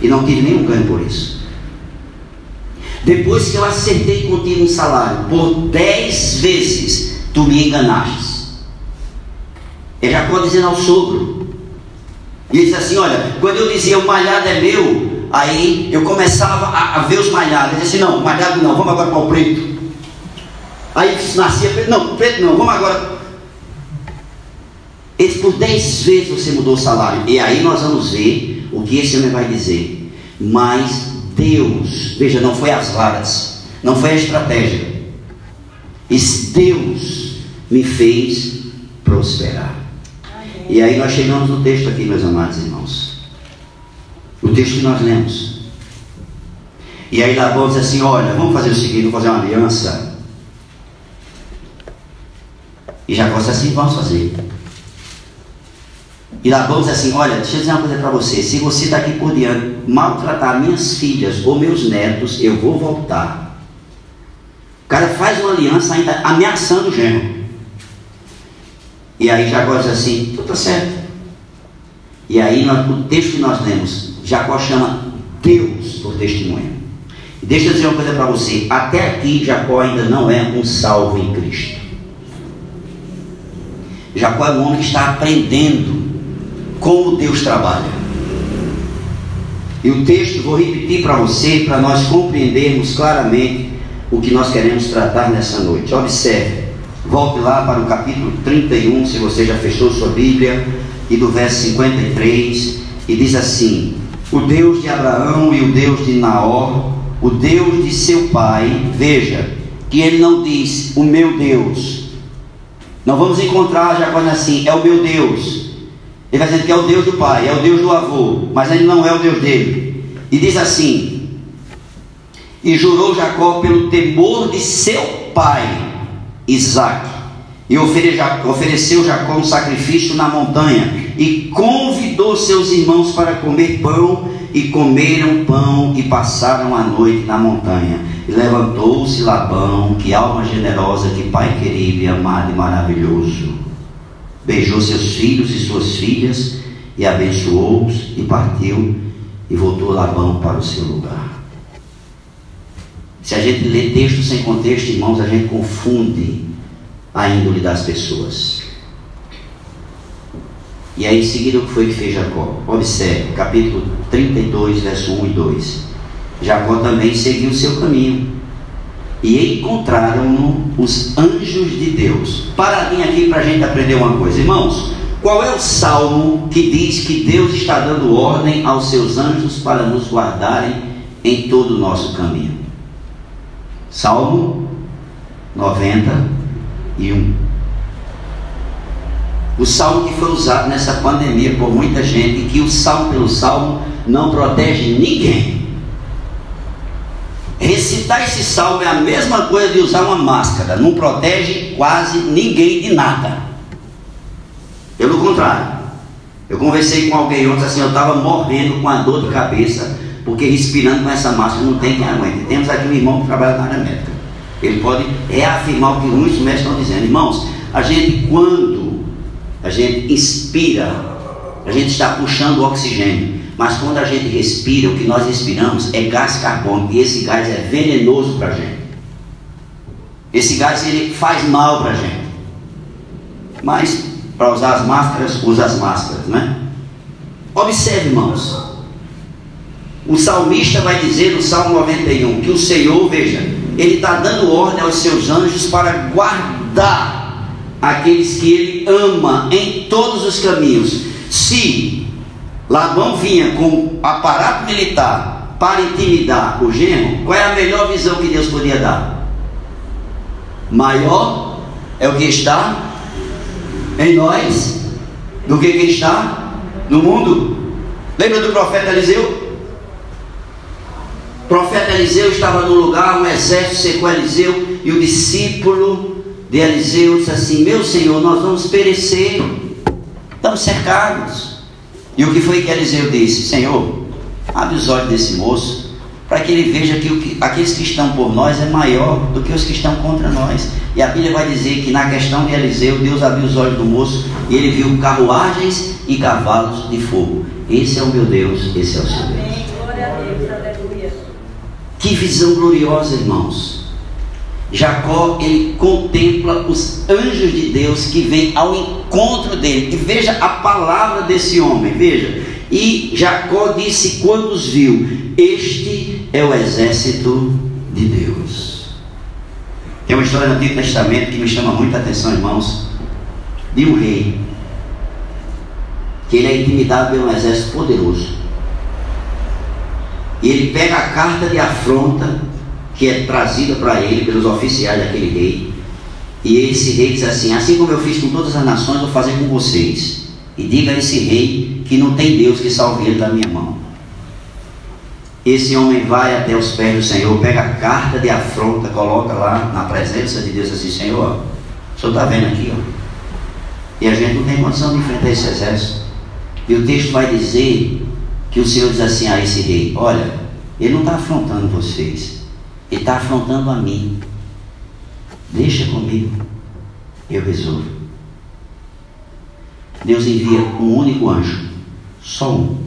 e não tive nenhum ganho por isso. Depois que eu acertei contigo um salário, por 10 vezes tu me enganaste. É Jacó dizendo ao sogro. E ele diz assim: olha, quando eu dizia o malhado é meu, aí eu começava a ver os malhados. Ele disse assim: não, malhado não, vamos agora para o preto. Aí nascia preto, não, preto não, vamos agora. Ele disse: por 10 vezes você mudou o salário. E aí nós vamos ver o que esse homem vai dizer. Mas Deus, veja, não foi as varas, não foi a estratégia. Esse Deus me fez prosperar. E aí nós chegamos no texto aqui, meus amados irmãos. O texto que nós lemos. E aí Labão diz assim: olha, vamos fazer o seguinte, vamos fazer uma aliança. E Jacó disse assim: vamos fazer. E Labão diz assim: olha, deixa eu dizer uma coisa para você. Se você daqui por diante maltratar minhas filhas ou meus netos, eu vou voltar. O cara faz uma aliança ainda ameaçando o genro. E aí Jacó diz assim: tudo está certo. E aí o texto que nós lemos, Jacó chama Deus por testemunha. E deixa eu dizer uma coisa para você: até aqui Jacó ainda não é um salvo em Cristo. Jacó é um homem que está aprendendo como Deus trabalha. E o texto, vou repetir para você, para nós compreendermos claramente o que nós queremos tratar nessa noite. Observe, volte lá para o capítulo 31, se você já fechou sua Bíblia, e do verso 53, e diz assim: o Deus de Abraão e o Deus de Naor, o Deus de seu pai. Veja, que ele não diz o meu Deus. Não vamos encontrar Jacó assim: é o meu Deus. Ele vai dizendo que é o Deus do pai, é o Deus do avô, mas ele não é o Deus dele. E diz assim: e jurou Jacó pelo temor de seu pai Isaque, e ofereceu Jacó um sacrifício na montanha, e convidou seus irmãos para comer pão, e comeram pão, e passaram a noite na montanha. E levantou-se Labão, que alma generosa, que pai querido e amado e maravilhoso, beijou seus filhos e suas filhas, e abençoou-os, e partiu, e voltou Labão para o seu lugar. Se a gente lê texto sem contexto, irmãos, a gente confunde a índole das pessoas. E aí em seguida o que foi que fez Jacó? Observe, capítulo 32, verso 1 e 2. Jacó também seguiu o seu caminho, e encontraram-no os anjos de Deus. Paradinho aqui para a gente aprender uma coisa, irmãos. Qual é o salmo que diz que Deus está dando ordem aos seus anjos para nos guardarem em todo o nosso caminho? Salmo 91. O salmo que foi usado nessa pandemia por muita gente, e que o salmo pelo salmo não protege ninguém. Recitar esse salmo é a mesma coisa de usar uma máscara, não protege quase ninguém de nada. Pelo contrário, eu conversei com alguém ontem assim: eu estava morrendo com a dor de cabeça, porque respirando com essa máscara não tem quem aguente. Temos aqui um irmão que trabalha na área médica, ele pode reafirmar o que muitos médicos estão dizendo. Irmãos, a gente, quando a gente inspira, a gente está puxando o oxigênio. Mas quando a gente respira, o que nós respiramos é gás carbônico, e esse gás é venenoso para a gente. Esse gás, ele faz mal para a gente. Mas para usar as máscaras, usa as máscaras, né? Observe, irmãos, o salmista vai dizer no Salmo 91 que o Senhor, veja, Ele está dando ordem aos seus anjos para guardar aqueles que ele ama em todos os caminhos. Se Labão vinha com aparato militar para intimidar o genro, qual é a melhor visão que Deus podia dar? Maior é o que está em nós do que está no mundo. Lembra do profeta Eliseu? O profeta Eliseu estava no lugar, um exército cercou Eliseu, e o discípulo de Eliseu disse assim: meu Senhor, nós vamos perecer, estamos cercados. E o que foi que Eliseu disse? Senhor, abre os olhos desse moço, para que ele veja que aqueles que estão por nós é maior do que os que estão contra nós. E a Bíblia vai dizer que na questão de Eliseu, Deus abriu os olhos do moço e ele viu carruagens e cavalos de fogo. Esse é o meu Deus, esse é o seu Deus. Glória a Deus, aleluia. Que visão gloriosa, irmãos. Jacó, ele contempla os anjos de Deus que vêm ao encontro dele. E veja a palavra desse homem, veja. E Jacó disse quando os viu: este é o exército de Deus. Tem uma história no Antigo Testamento que me chama muita atenção, irmãos, de um rei, que ele é intimidado por um exército poderoso. E ele pega a carta de afronta que é trazida para ele pelos oficiais daquele rei, e esse rei diz assim: assim como eu fiz com todas as nações, vou fazer com vocês. E diga a esse rei que não tem Deus que salve ele da minha mão. Esse homem vai até os pés do Senhor, pega a carta de afronta, coloca lá na presença de Deus assim: Senhor, o senhor está vendo aqui, ó, e a gente não tem condição de enfrentar esse exército. E o texto vai dizer que o Senhor diz assim a esse rei: olha, ele não está afrontando vocês, ele está afrontando a mim. Deixa comigo, eu resolvo. Deus envia um único anjo, só um.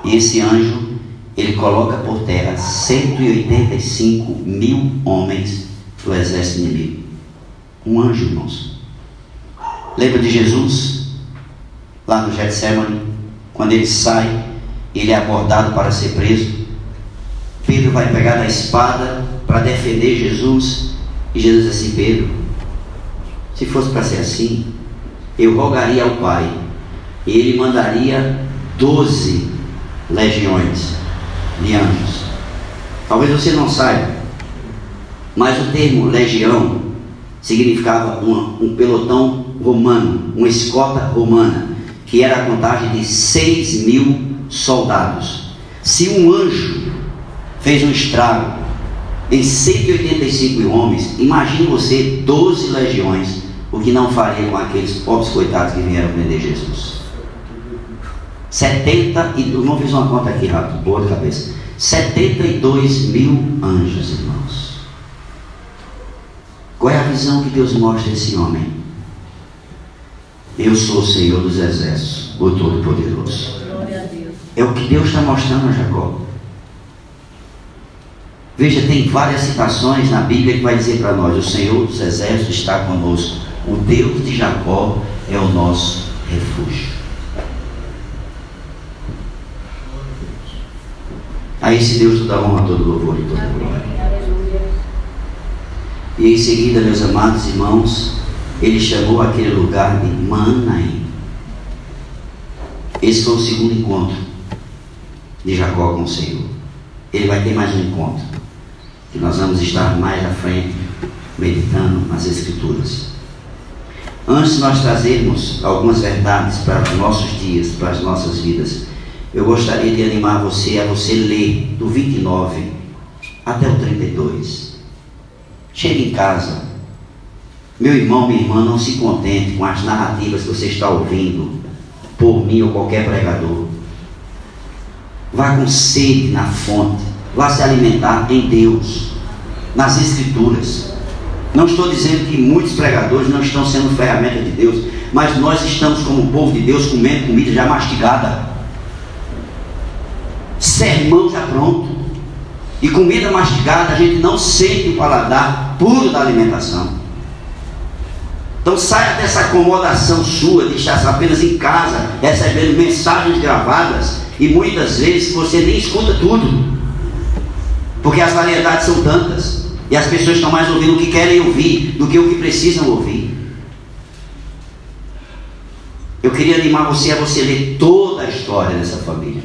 E esse anjo, ele coloca por terra 185 mil homens do exército inimigo. Um anjo, irmãos. Lembra de Jesus? Lá no Getsemane, quando ele sai, ele é abordado para ser preso. Pedro vai pegar a espada para defender Jesus. E Jesus diz assim: Pedro, se fosse para ser assim, eu rogaria ao Pai, e ele mandaria 12 legiões de anjos. Talvez você não saiba, mas o termo legião significava um pelotão romano, uma escolta romana, que era a contagem de 6.000 soldados. Se um anjo fez um estrago em 185 mil homens, imagine você 12 legiões, o que não faria com aqueles pobres coitados que vieram prender Jesus. 70, e o irmão fez uma conta aqui rápido, boa de cabeça, 72 mil anjos, irmãos. Qual é a visão que Deus mostra a esse homem? Eu sou o Senhor dos Exércitos, o Todo-Poderoso. É o que Deus está mostrando a Jacó. Veja, tem várias citações na Bíblia que vai dizer para nós: o Senhor dos Exércitos está conosco, o Deus de Jacó é o nosso refúgio. A esse Deus toda honra, todo louvor e toda glória. E em seguida, meus amados irmãos, ele chamou aquele lugar de Manaim. Esse foi o segundo encontro de Jacó com o Senhor. Ele vai ter mais um encontro, que nós vamos estar mais à frente, meditando nas Escrituras. Antes de nós trazermos algumas verdades para os nossos dias, para as nossas vidas, eu gostaria de animar você a você ler do 29 até o 32. Chegue em casa, meu irmão, minha irmã, não se contente com as narrativas que você está ouvindo por mim ou qualquer pregador. Vá com sede na fonte, vá se alimentar em Deus, nas Escrituras. Não estou dizendo que muitos pregadores não estão sendo ferramenta de Deus, mas nós estamos, como povo de Deus, comendo comida já mastigada, sermão já pronto, e comida mastigada, a gente não sente o paladar puro da alimentação. Então saia dessa acomodação sua de estar apenas em casa recebendo mensagens gravadas, e muitas vezes você nem escuta tudo. Porque as variedades são tantas, e as pessoas estão mais ouvindo o que querem ouvir do que o que precisam ouvir. Eu queria animar você a você ler toda a história dessa família,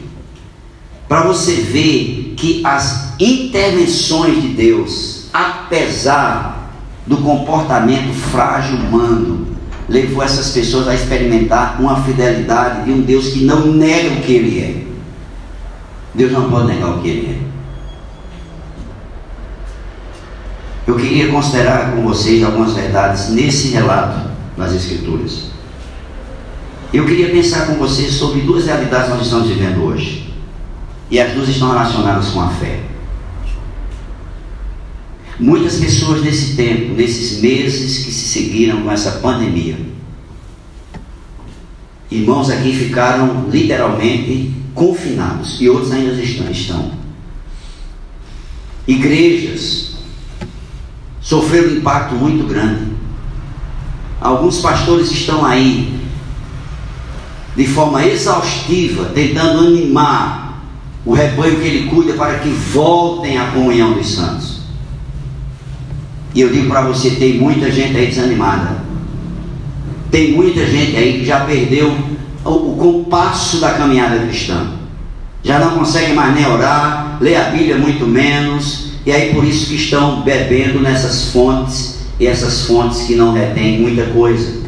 para você ver que as intervenções de Deus, apesar do comportamento frágil humano, levou essas pessoas a experimentar uma fidelidade de um Deus que não nega o que Ele é. Deus não pode negar o que Ele é. Eu queria considerar com vocês algumas verdades nesse relato das Escrituras. Eu queria pensar com vocês sobre duas realidades que nós estamos vivendo hoje, e as duas estão relacionadas com a fé. Muitas pessoas nesse tempo, nesses meses que se seguiram com essa pandemia, irmãos aqui ficaram literalmente confinados, e outros ainda estão. Igrejas sofreram um impacto muito grande. Alguns pastores estão aí de forma exaustiva tentando animar o rebanho que ele cuida para que voltem à comunhão dos santos. E eu digo para você, tem muita gente aí desanimada. Tem muita gente aí que já perdeu o compasso da caminhada cristã. Já não consegue mais nem orar, ler a Bíblia muito menos. E aí por isso que estão bebendo nessas fontes, e essas fontes que não retêm muita coisa.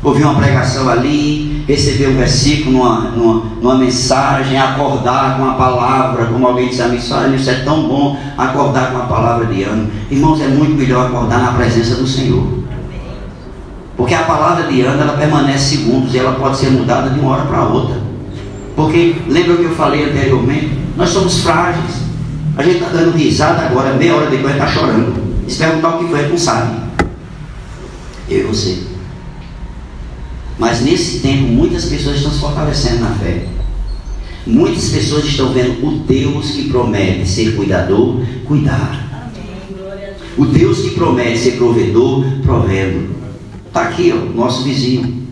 Ouvir uma pregação ali, receber um versículo numa mensagem, acordar com a palavra, como alguém disse a mim, isso é tão bom, acordar com a palavra de ânimo. Irmãos, é muito melhor acordar na presença do Senhor. Porque a palavra de ânimo, ela permanece segundos, e ela pode ser mudada de uma hora para outra. Porque, lembra o que eu falei anteriormente? Nós somos frágeis. A gente está dando risada agora, meia hora depois está chorando. Se perguntar o que foi, não sabe. Eu e você. Mas nesse tempo, muitas pessoas estão se fortalecendo na fé. Muitas pessoas estão vendo o Deus que promete ser cuidador, cuidar. O Deus que promete ser provedor, provendo. Está aqui, ó, nosso vizinho.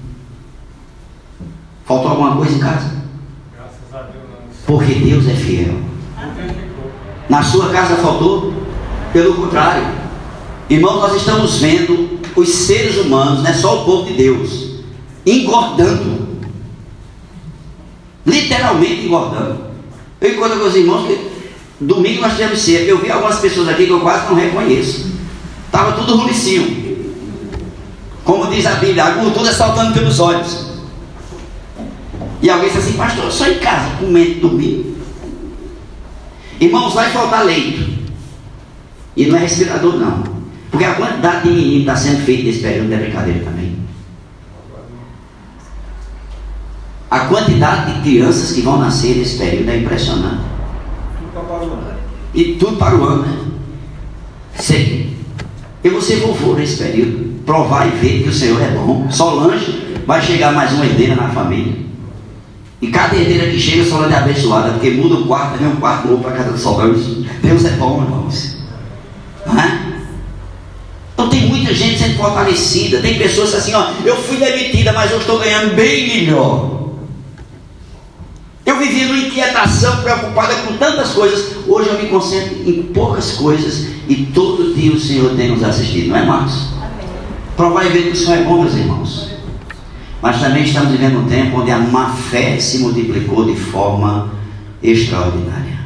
Faltou alguma coisa em casa? Graças a Deus não. Porque Deus é fiel. Na sua casa faltou? Pelo contrário. Irmãos, nós estamos vendo os seres humanos, não é só o povo de Deus, engordando, literalmente engordando. Eu encontro com os irmãos que domingo nós tivemos ceia. Eu vi algumas pessoas aqui que eu quase não reconheço. Estava tudo rulicinho. Como diz a Bíblia, a gordura saltando pelos olhos. E alguém disse assim, pastor, eu só em casa, comendo domingo. Irmãos, vai faltar leito. E não é respirador não. Porque a quantidade de menino está sendo feito nesse período não é brincadeira também. A quantidade de crianças que vão nascer nesse período é impressionante. E tudo para o ano, né? Sei. Eu vou ser vovô nesse período. Provar e ver que o Senhor é bom. Solange vai chegar mais uma herdeira na família. E cada herdeira que chega, Solange é abençoada. Porque muda o quarto, vem um quarto novo para casa de Solange. Deus é bom, irmãos. Não é? Então tem muita gente sendo fortalecida. Tem pessoas assim, ó, eu fui demitida, mas eu estou ganhando bem melhor. Eu vivia numa inquietação, preocupada com tantas coisas. Hoje eu me concentro em poucas coisas. E todo dia o Senhor tem nos assistido, não é, Marcos? Provar e ver que o Senhor é bom, meus irmãos. Mas também estamos vivendo um tempo onde a má fé se multiplicou de forma extraordinária.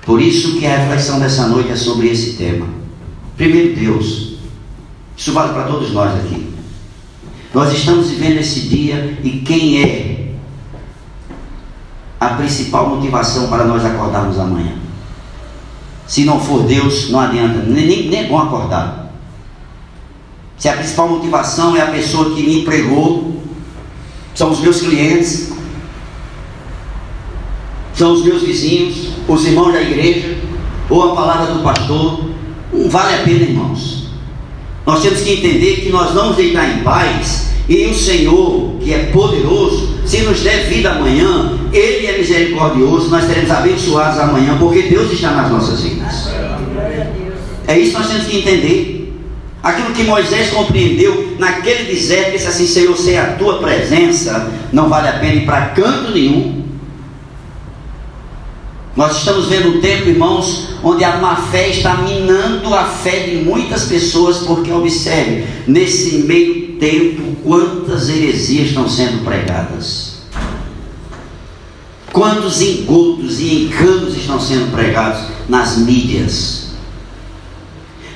Por isso que a reflexão dessa noite é sobre esse tema. Primeiro, Deus. Isso vale para todos nós aqui. Nós estamos vivendo esse dia, e quem é a principal motivação para nós acordarmos amanhã? Se não for Deus, não adianta, nem é bom acordar. Se a principal motivação é a pessoa que me empregou, são os meus clientes, são os meus vizinhos, os irmãos da igreja, ou a palavra do pastor, não vale a pena, irmãos. Nós temos que entender que nós vamos deitar em paz, e o Senhor, que é poderoso, se nos der vida amanhã, Ele é misericordioso, nós seremos abençoados amanhã, porque Deus está nas nossas vidas. É isso que nós temos que entender. Aquilo que Moisés compreendeu naquele deserto, disse assim, Senhor, sem a tua presença, não vale a pena ir para canto nenhum. Nós estamos vendo um tempo, irmãos, onde a má fé está minando a fé de muitas pessoas, porque observe, nesse meio tempo, quantas heresias estão sendo pregadas, quantos engodos e enganos estão sendo pregados nas mídias.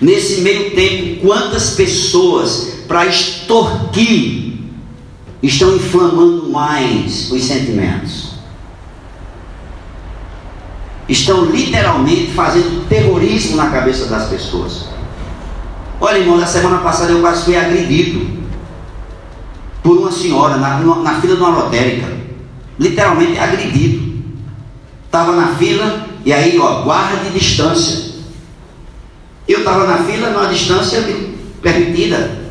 Nesse meio tempo, quantas pessoas, para extorquir, estão inflamando mais os sentimentos, estão literalmente fazendo terrorismo na cabeça das pessoas. Olha, irmão, na semana passada eu quase fui agredido por uma senhora na fila de uma lotérica, literalmente agredido. Estava na fila e aí, guarde distância. Eu estava na fila numa distância permitida,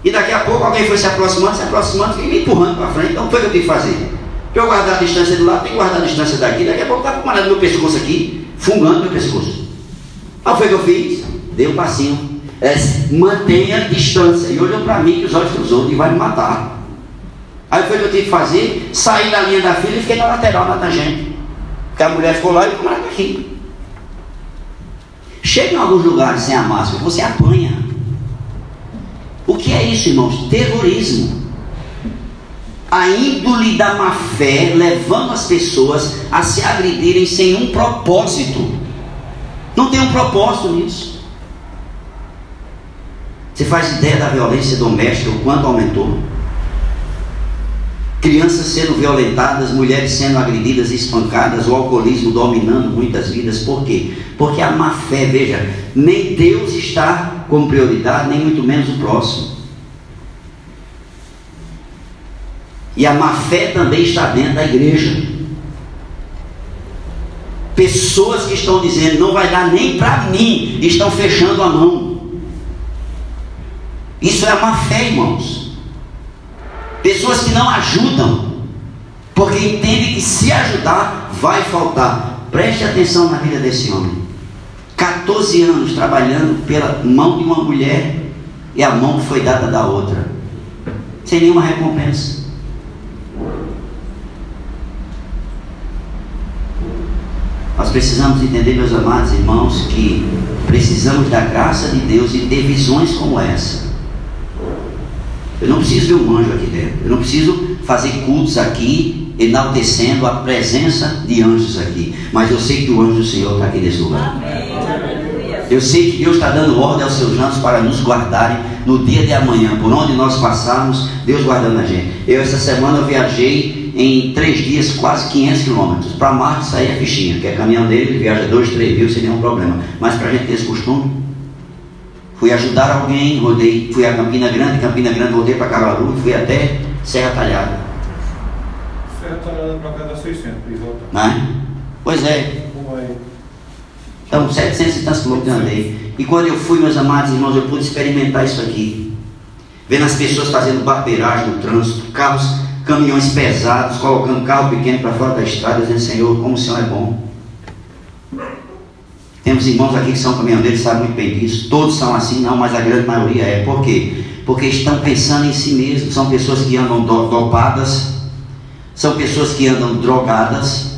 e daqui a pouco alguém foi se aproximando e me empurrando para frente. Então, o que eu tive que fazer? Para eu guardar a distância do lado, tem que guardar a distância daqui. Daqui a pouco estava com meu pescoço aqui, fungando meu pescoço. Aí foi o que eu fiz? Dei um passinho. Mantenha a distância. E olhou para mim, que os olhos cruzou, e vai me matar. Aí foi o que eu tive que fazer? Saí da linha da fila e fiquei na lateral, na tangente. Porque a mulher ficou lá e o camarada aqui. Chega em alguns lugares sem a máscara, você apanha. O que é isso, irmãos? Terrorismo. A índole da má fé levando as pessoas a se agredirem sem um propósito. Não tem um propósito nisso. Você faz ideia da violência doméstica, o quanto aumentou? Crianças sendo violentadas, mulheres sendo agredidas e espancadas, o alcoolismo dominando muitas vidas. Por quê? Porque a má fé, veja, nem Deus está como prioridade, nem muito menos o próximo. E a má fé também está dentro da igreja. Pessoas que estão dizendo, não vai dar nem para mim, estão fechando a mão. Isso é a má fé, irmãos. Pessoas que não ajudam, porque entendem que se ajudar, vai faltar. Preste atenção na vida desse homem. 14 anos trabalhando pela mão de uma mulher, e a mão que foi dada da outra, sem nenhuma recompensa. Nós precisamos entender, meus amados irmãos, que precisamos da graça de Deus e ter visões como essa. Eu não preciso ver um anjo aqui dentro. Eu não preciso fazer cultos aqui, enaltecendo a presença de anjos aqui. Mas eu sei que o anjo do Senhor está aqui nesse lugar. Amém. Eu sei que Deus está dando ordem aos seus anjos para nos guardarem no dia de amanhã. Por onde nós passarmos, Deus guardando a gente. Essa semana eu viajei em 3 dias, quase 500 quilômetros. Para Marte sair a fichinha, que é caminhão dele, ele viaja 2, 3 mil sem nenhum problema. Mas para a gente ter esse costume, fui ajudar alguém, rodei, fui a Campina Grande, voltei para Caruaru e fui até Serra Talhada. Serra Talhada para cá dá 600, e volta. Não é? Pois é. Então, 700 e tantos quilômetros eu andei. E quando eu fui, meus amados irmãos, eu pude experimentar isso aqui. Vendo as pessoas fazendo barbeiragem no trânsito, caminhões pesados, colocando carro pequeno para fora da estrada, dizendo, Senhor, como o Senhor é bom. Temos irmãos aqui que são caminhoneiros, sabem muito bem disso. Todos são assim, não, mas a grande maioria é. Por quê? Porque estão pensando em si mesmos. São pessoas que andam dopadas, são pessoas que andam drogadas.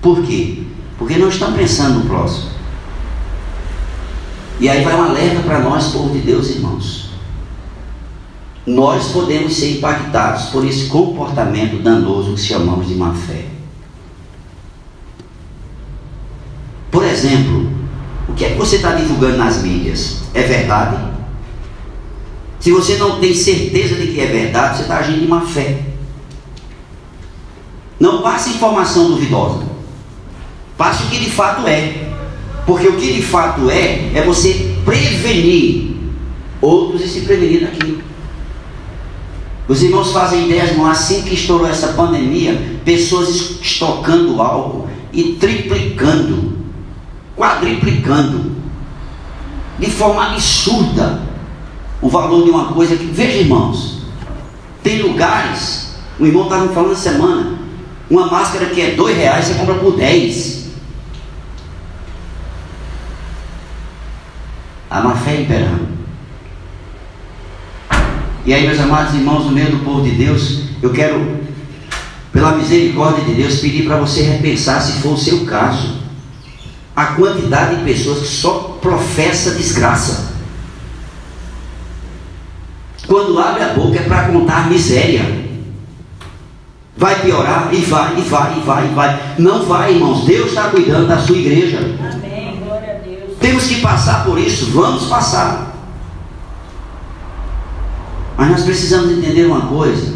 Por quê? Porque não estão pensando no próximo. E aí vai um alerta para nós, povo de Deus, irmãos. Nós podemos ser impactados por esse comportamento danoso que chamamos de má fé. Por exemplo, o que é que você está divulgando nas mídias? É verdade? Se você não tem certeza de que é verdade, você está agindo de má fé. Não passe informação duvidosa. Passe o que de fato é. Porque o que de fato é você prevenir outros e se prevenir daquilo. Os irmãos fazem ideia, irmão, assim que estourou essa pandemia, pessoas estocando álcool e triplicando, quadriplicando, de forma absurda, o valor de uma coisa que, veja, irmãos, tem lugares, o irmão estava me falando essa semana, uma máscara que é R$2, você compra por 10. A má fé imperando. E aí, meus amados irmãos, no meio do povo de Deus, eu quero pela misericórdia de Deus, pedir para você repensar, se for o seu caso, a quantidade de pessoas que só professa desgraça. Quando abre a boca é para contar miséria. Vai piorar e vai, e vai, e vai, e vai. Não vai, irmãos. Deus está cuidando da sua igreja. Amém, glória a Deus. Temos que passar por isso, vamos passar. Mas nós precisamos entender uma coisa,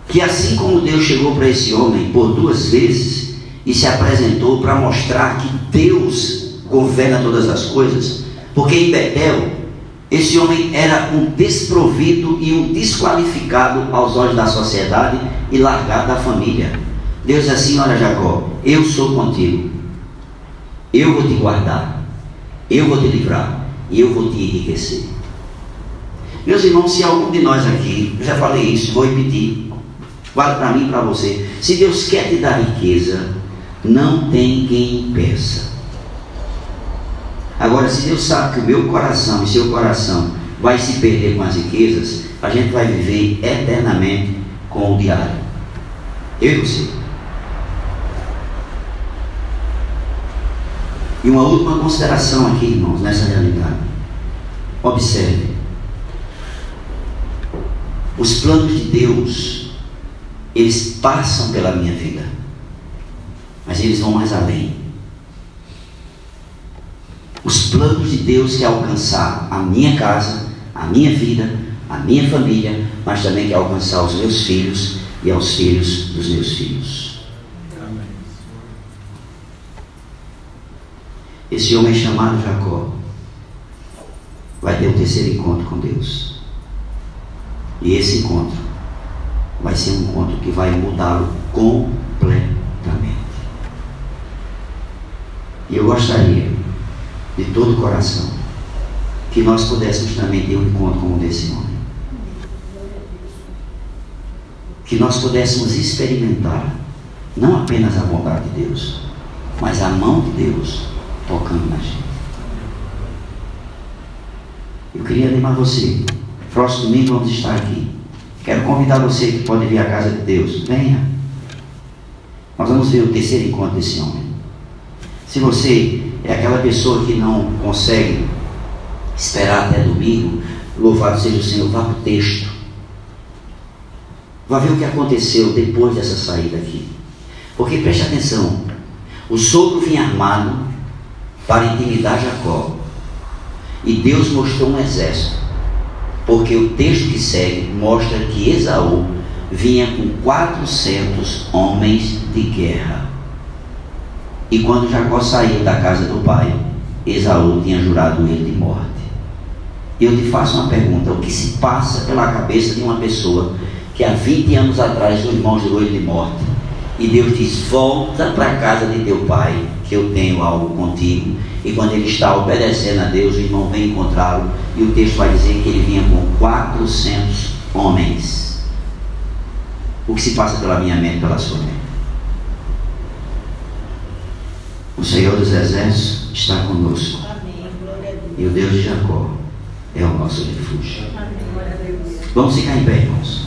que assim como Deus chegou para esse homem por 2 vezes e se apresentou para mostrar que Deus governa todas as coisas, porque em Betel esse homem era um desprovido e um desqualificado aos olhos da sociedade e largado da família. Deus diz assim: olha, Jacó, eu sou contigo, eu vou te guardar, eu vou te livrar e eu vou te enriquecer. Meus irmãos, se algum de nós aqui, eu já falei isso, vou repetir, vale para mim e para você, se Deus quer te dar riqueza, não tem quem impeça. Agora, se Deus sabe que o meu coração e seu coração vai se perder com as riquezas, a gente vai viver eternamente com o diário. Eu e você. E uma última consideração aqui, irmãos, nessa realidade. Observe. Os planos de Deus, eles passam pela minha vida, mas eles vão mais além. Os planos de Deus quer alcançar a minha casa, a minha vida, a minha família, mas também quer alcançar os meus filhos e aos filhos dos meus filhos. Amém. Esse homem chamado Jacó vai ter o 3º encontro com Deus. E esse encontro vai ser um encontro que vai mudá-lo completamente. E eu gostaria, de todo o coração, que nós pudéssemos também ter um encontro como o desse homem. Que nós pudéssemos experimentar não apenas a bondade de Deus, mas a mão de Deus tocando na gente. Eu queria animar você. Próximo domingo vamos estar aqui. Quero convidar você que pode vir à casa de Deus. Venha. Nós vamos ver o 3º encontro desse homem. Se você é aquela pessoa que não consegue esperar até domingo, louvado seja o Senhor, vá para o texto. Vá ver o que aconteceu depois dessa saída aqui. Porque preste atenção, o sogro vinha armado para intimidar Jacó. E Deus mostrou um exército. Porque o texto que segue mostra que Esaú vinha com 400 homens de guerra. E quando Jacó saiu da casa do pai, Esaú tinha jurado ele de morte. Eu te faço uma pergunta: o que se passa pela cabeça de uma pessoa que há 20 anos atrás o irmão jurou ele de morte, e Deus diz: volta para a casa de teu pai, que eu tenho algo contigo. E quando ele está obedecendo a Deus, o irmão vem encontrá-lo, e o texto vai dizer que ele vinha com 400 homens. O que se passa pela minha mente, pela sua mente? O Senhor dos Exércitos está conosco. Amém, glória a Deus. E o Deus de Jacó é o nosso refúgio. Amém, glória a Deus. Vamos ficar em pé, irmãos.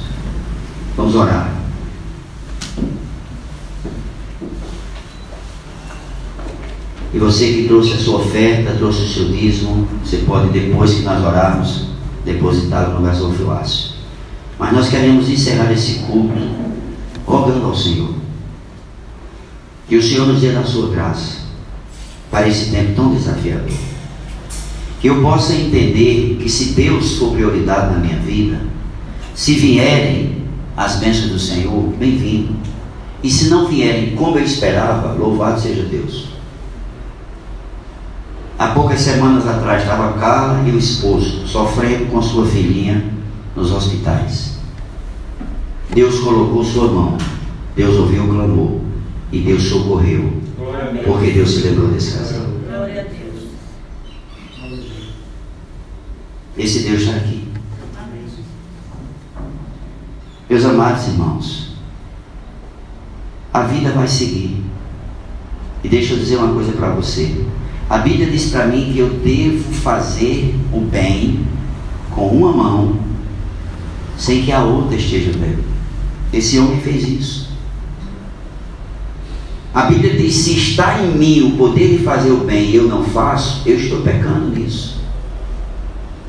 Vamos orar. E você que trouxe a sua oferta, trouxe o seu dízimo, você pode, depois que nós orarmos, depositá-lo no gasofilácio. Mas nós queremos encerrar esse culto rogando ao Senhor que o Senhor nos dê da sua graça para esse tempo tão desafiador. Que eu possa entender que, se Deus for prioridade na minha vida, se vierem as bênçãos do Senhor, bem-vindo. E se não vierem como eu esperava, louvado seja Deus. Há poucas semanas atrás estava Carla e o esposo sofrendo com sua filhinha nos hospitais. Deus colocou sua mão, Deus ouviu o clamor e Deus socorreu, porque Deus se lembrou desse casal. Glória a Deus. Esse Deus está aqui. Amém. Meus amados irmãos, a vida vai seguir. E deixa eu dizer uma coisa para você. A Bíblia diz para mim que eu devo fazer o bem com uma mão, sem que a outra esteja bem. Esse homem fez isso. A Bíblia diz: se está em mim o poder de fazer o bem e eu não faço, eu estou pecando nisso.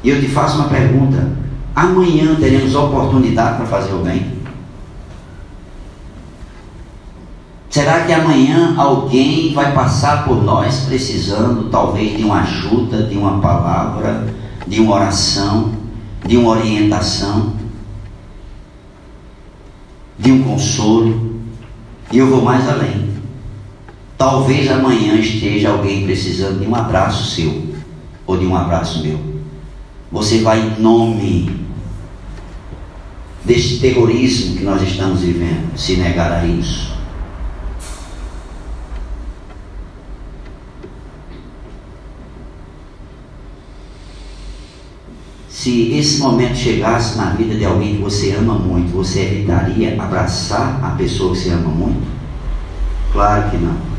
E eu te faço uma pergunta: amanhã teremos oportunidade para fazer o bem? Será que amanhã alguém vai passar por nós precisando talvez de uma ajuda, de uma palavra, de uma oração, de uma orientação, de um consolo? E eu vou mais além. Talvez amanhã esteja alguém precisando de um abraço seu, ou de um abraço meu. Você vai, em nome deste terrorismo que nós estamos vivendo, se negar a isso? Se esse momento chegasse na vida de alguém que você ama muito, você evitaria abraçar a pessoa que você ama muito? Claro que não.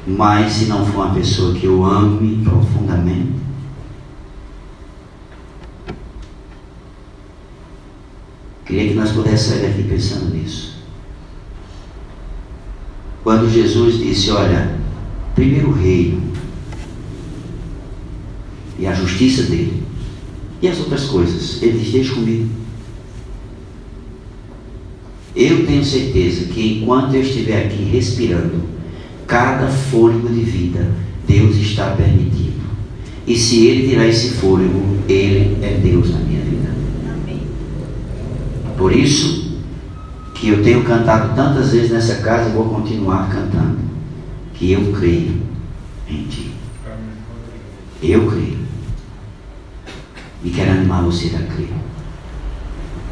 Mas se não for uma pessoa que eu ame profundamente, queria que nós pudéssemos sair daqui pensando nisso. Quando Jesus disse: olha, primeiro o reino e a justiça dele, e as outras coisas, ele diz: deixa comigo. Eu tenho certeza que enquanto eu estiver aqui respirando, cada fôlego de vida, Deus está permitindo. E se Ele tirar esse fôlego, Ele é Deus na minha vida. Amém. Por isso que eu tenho cantado tantas vezes nessa casa e vou continuar cantando, que eu creio em Ti. Eu creio. E quero animar você a crer.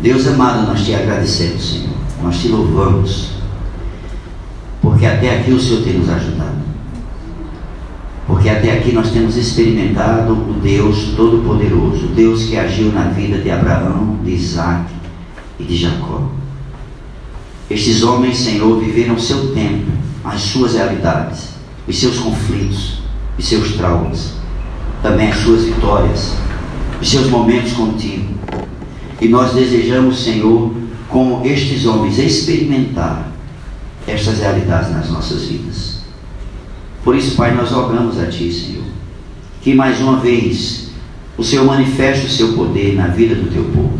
Deus amado, nós Te agradecemos, Senhor. Nós Te louvamos, porque até aqui o Senhor tem nos ajudado. Porque até aqui nós temos experimentado o Deus Todo-Poderoso, o Deus que agiu na vida de Abraão, de Isaac e de Jacó. Estes homens, Senhor, viveram o seu tempo, as suas realidades, os seus conflitos, os seus traumas, também as suas vitórias, os seus momentos contigo. E nós desejamos, Senhor, como estes homens, experimentar estas realidades nas nossas vidas. Por isso, Pai, nós rogamos a Ti, Senhor, que mais uma vez o Senhor manifeste o seu poder na vida do Teu povo,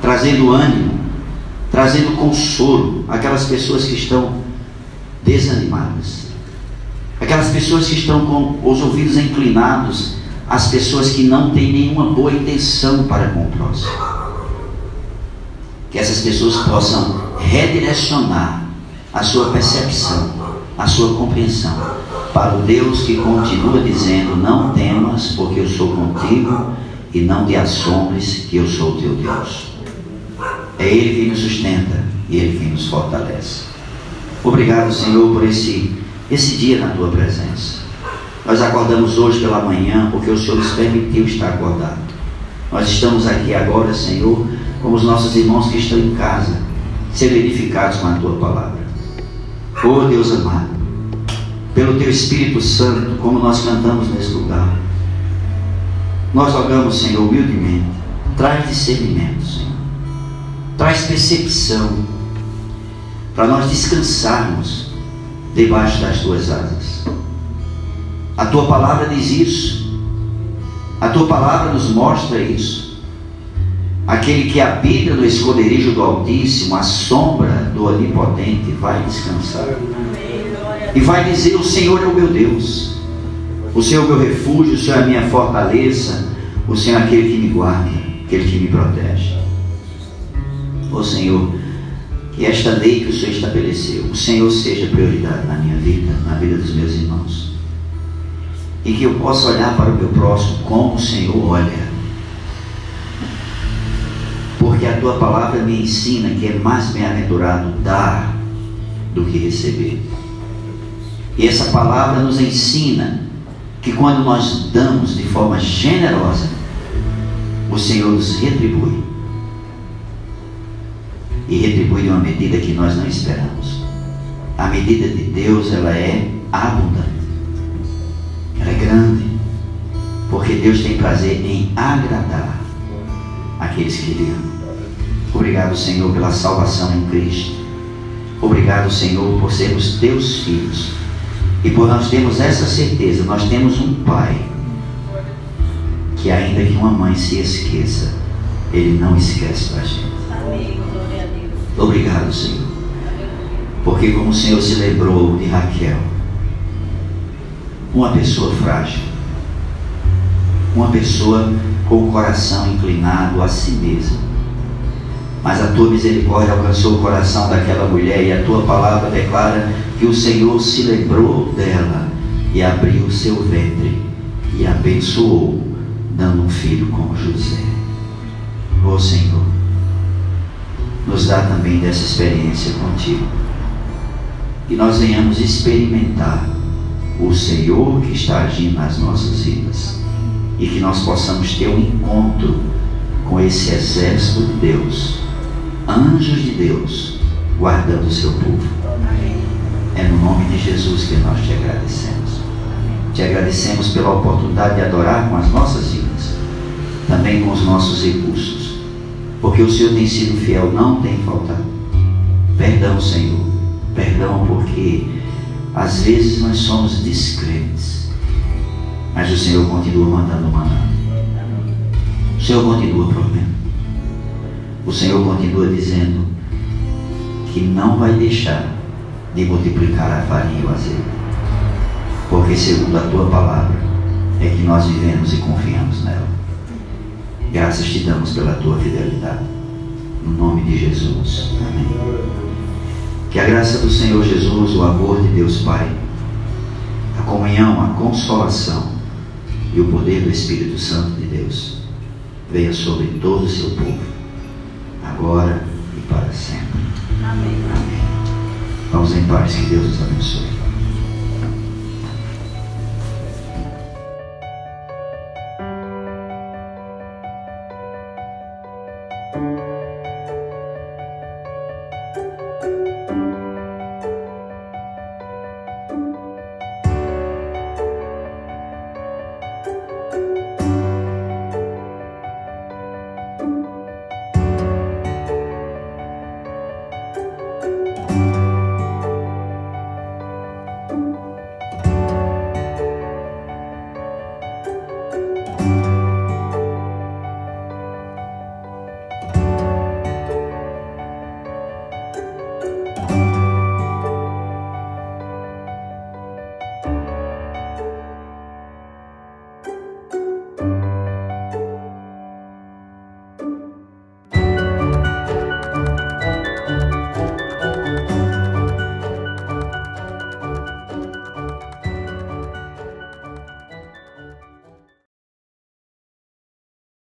trazendo ânimo, trazendo consolo àquelas pessoas que estão desanimadas, aquelas pessoas que estão com os ouvidos inclinados, às pessoas que não têm nenhuma boa intenção para com o próximo. Que essas pessoas possam redirecionar a sua percepção, a sua compreensão para o Deus que continua dizendo: não temas, porque eu sou contigo, e não te assombres, que eu sou o teu Deus. É Ele que nos sustenta e Ele que nos fortalece. Obrigado, Senhor, por esse dia na Tua presença. Nós acordamos hoje pela manhã porque o Senhor nos permitiu estar acordado. Nós estamos aqui agora, Senhor, como os nossos irmãos que estão em casa, sendo edificados com a Tua palavra. Oh Deus amado, pelo Teu Espírito Santo, como nós cantamos nesse lugar, nós rogamos, Senhor, humildemente, traz discernimento, Senhor, traz percepção, para nós descansarmos debaixo das Tuas asas. A Tua palavra diz isso, a Tua palavra nos mostra isso. Aquele que habita no esconderijo do Altíssimo, à sombra do Onipotente, vai descansar. E vai dizer: o Senhor é o meu Deus, o Senhor é o meu refúgio, o Senhor é a minha fortaleza, o Senhor é aquele que me guarda, aquele que me protege. Ó Senhor, que esta lei que o Senhor estabeleceu, o Senhor seja prioridade na minha vida, na vida dos meus irmãos. E que eu possa olhar para o meu próximo como o Senhor olha. Porque a Tua palavra me ensina que é mais bem-aventurado dar do que receber. E essa palavra nos ensina que quando nós damos de forma generosa, o Senhor nos retribui. E retribui de uma medida que nós não esperamos. A medida de Deus, ela é abundante. Ela é grande. Porque Deus tem prazer em agradar aqueles que Ele ama. Obrigado, Senhor, pela salvação em Cristo. Obrigado, Senhor, por sermos teus filhos. E por nós termos essa certeza, nós temos um Pai que, ainda que uma mãe se esqueça, Ele não esquece da gente. Amém. Glória a Deus. Obrigado, Senhor. Porque como o Senhor se lembrou de Raquel, uma pessoa frágil, uma pessoa com o coração inclinado a si mesma, mas a tua misericórdia alcançou o coração daquela mulher, e a tua palavra declara que o Senhor se lembrou dela e abriu o seu ventre e abençoou, dando um filho como José. Ó Senhor, nos dá também dessa experiência contigo, que nós venhamos experimentar o Senhor que está agindo nas nossas vidas, e que nós possamos ter um encontro com esse exército de Deus, anjos de Deus, guardando o seu povo. É no nome de Jesus que nós te agradecemos. Te agradecemos pela oportunidade de adorar com as nossas vidas, também com os nossos recursos, porque o Senhor tem sido fiel, não tem faltado. Perdão, Senhor, perdão, porque às vezes nós somos descrentes, mas o Senhor continua mandando maná. O Senhor continua provendo. O Senhor continua dizendo que não vai deixar de multiplicar a farinha e o azeite, porque segundo a tua palavra é que nós vivemos e confiamos nela. Graças te damos pela tua fidelidade, no nome de Jesus. Amém. Que a graça do Senhor Jesus, o amor de Deus Pai, a comunhão, a consolação e o poder do Espírito Santo de Deus venha sobre todo o seu povo, agora e para sempre. Amém. Amém. Vamos em paz, que Deus nos abençoe.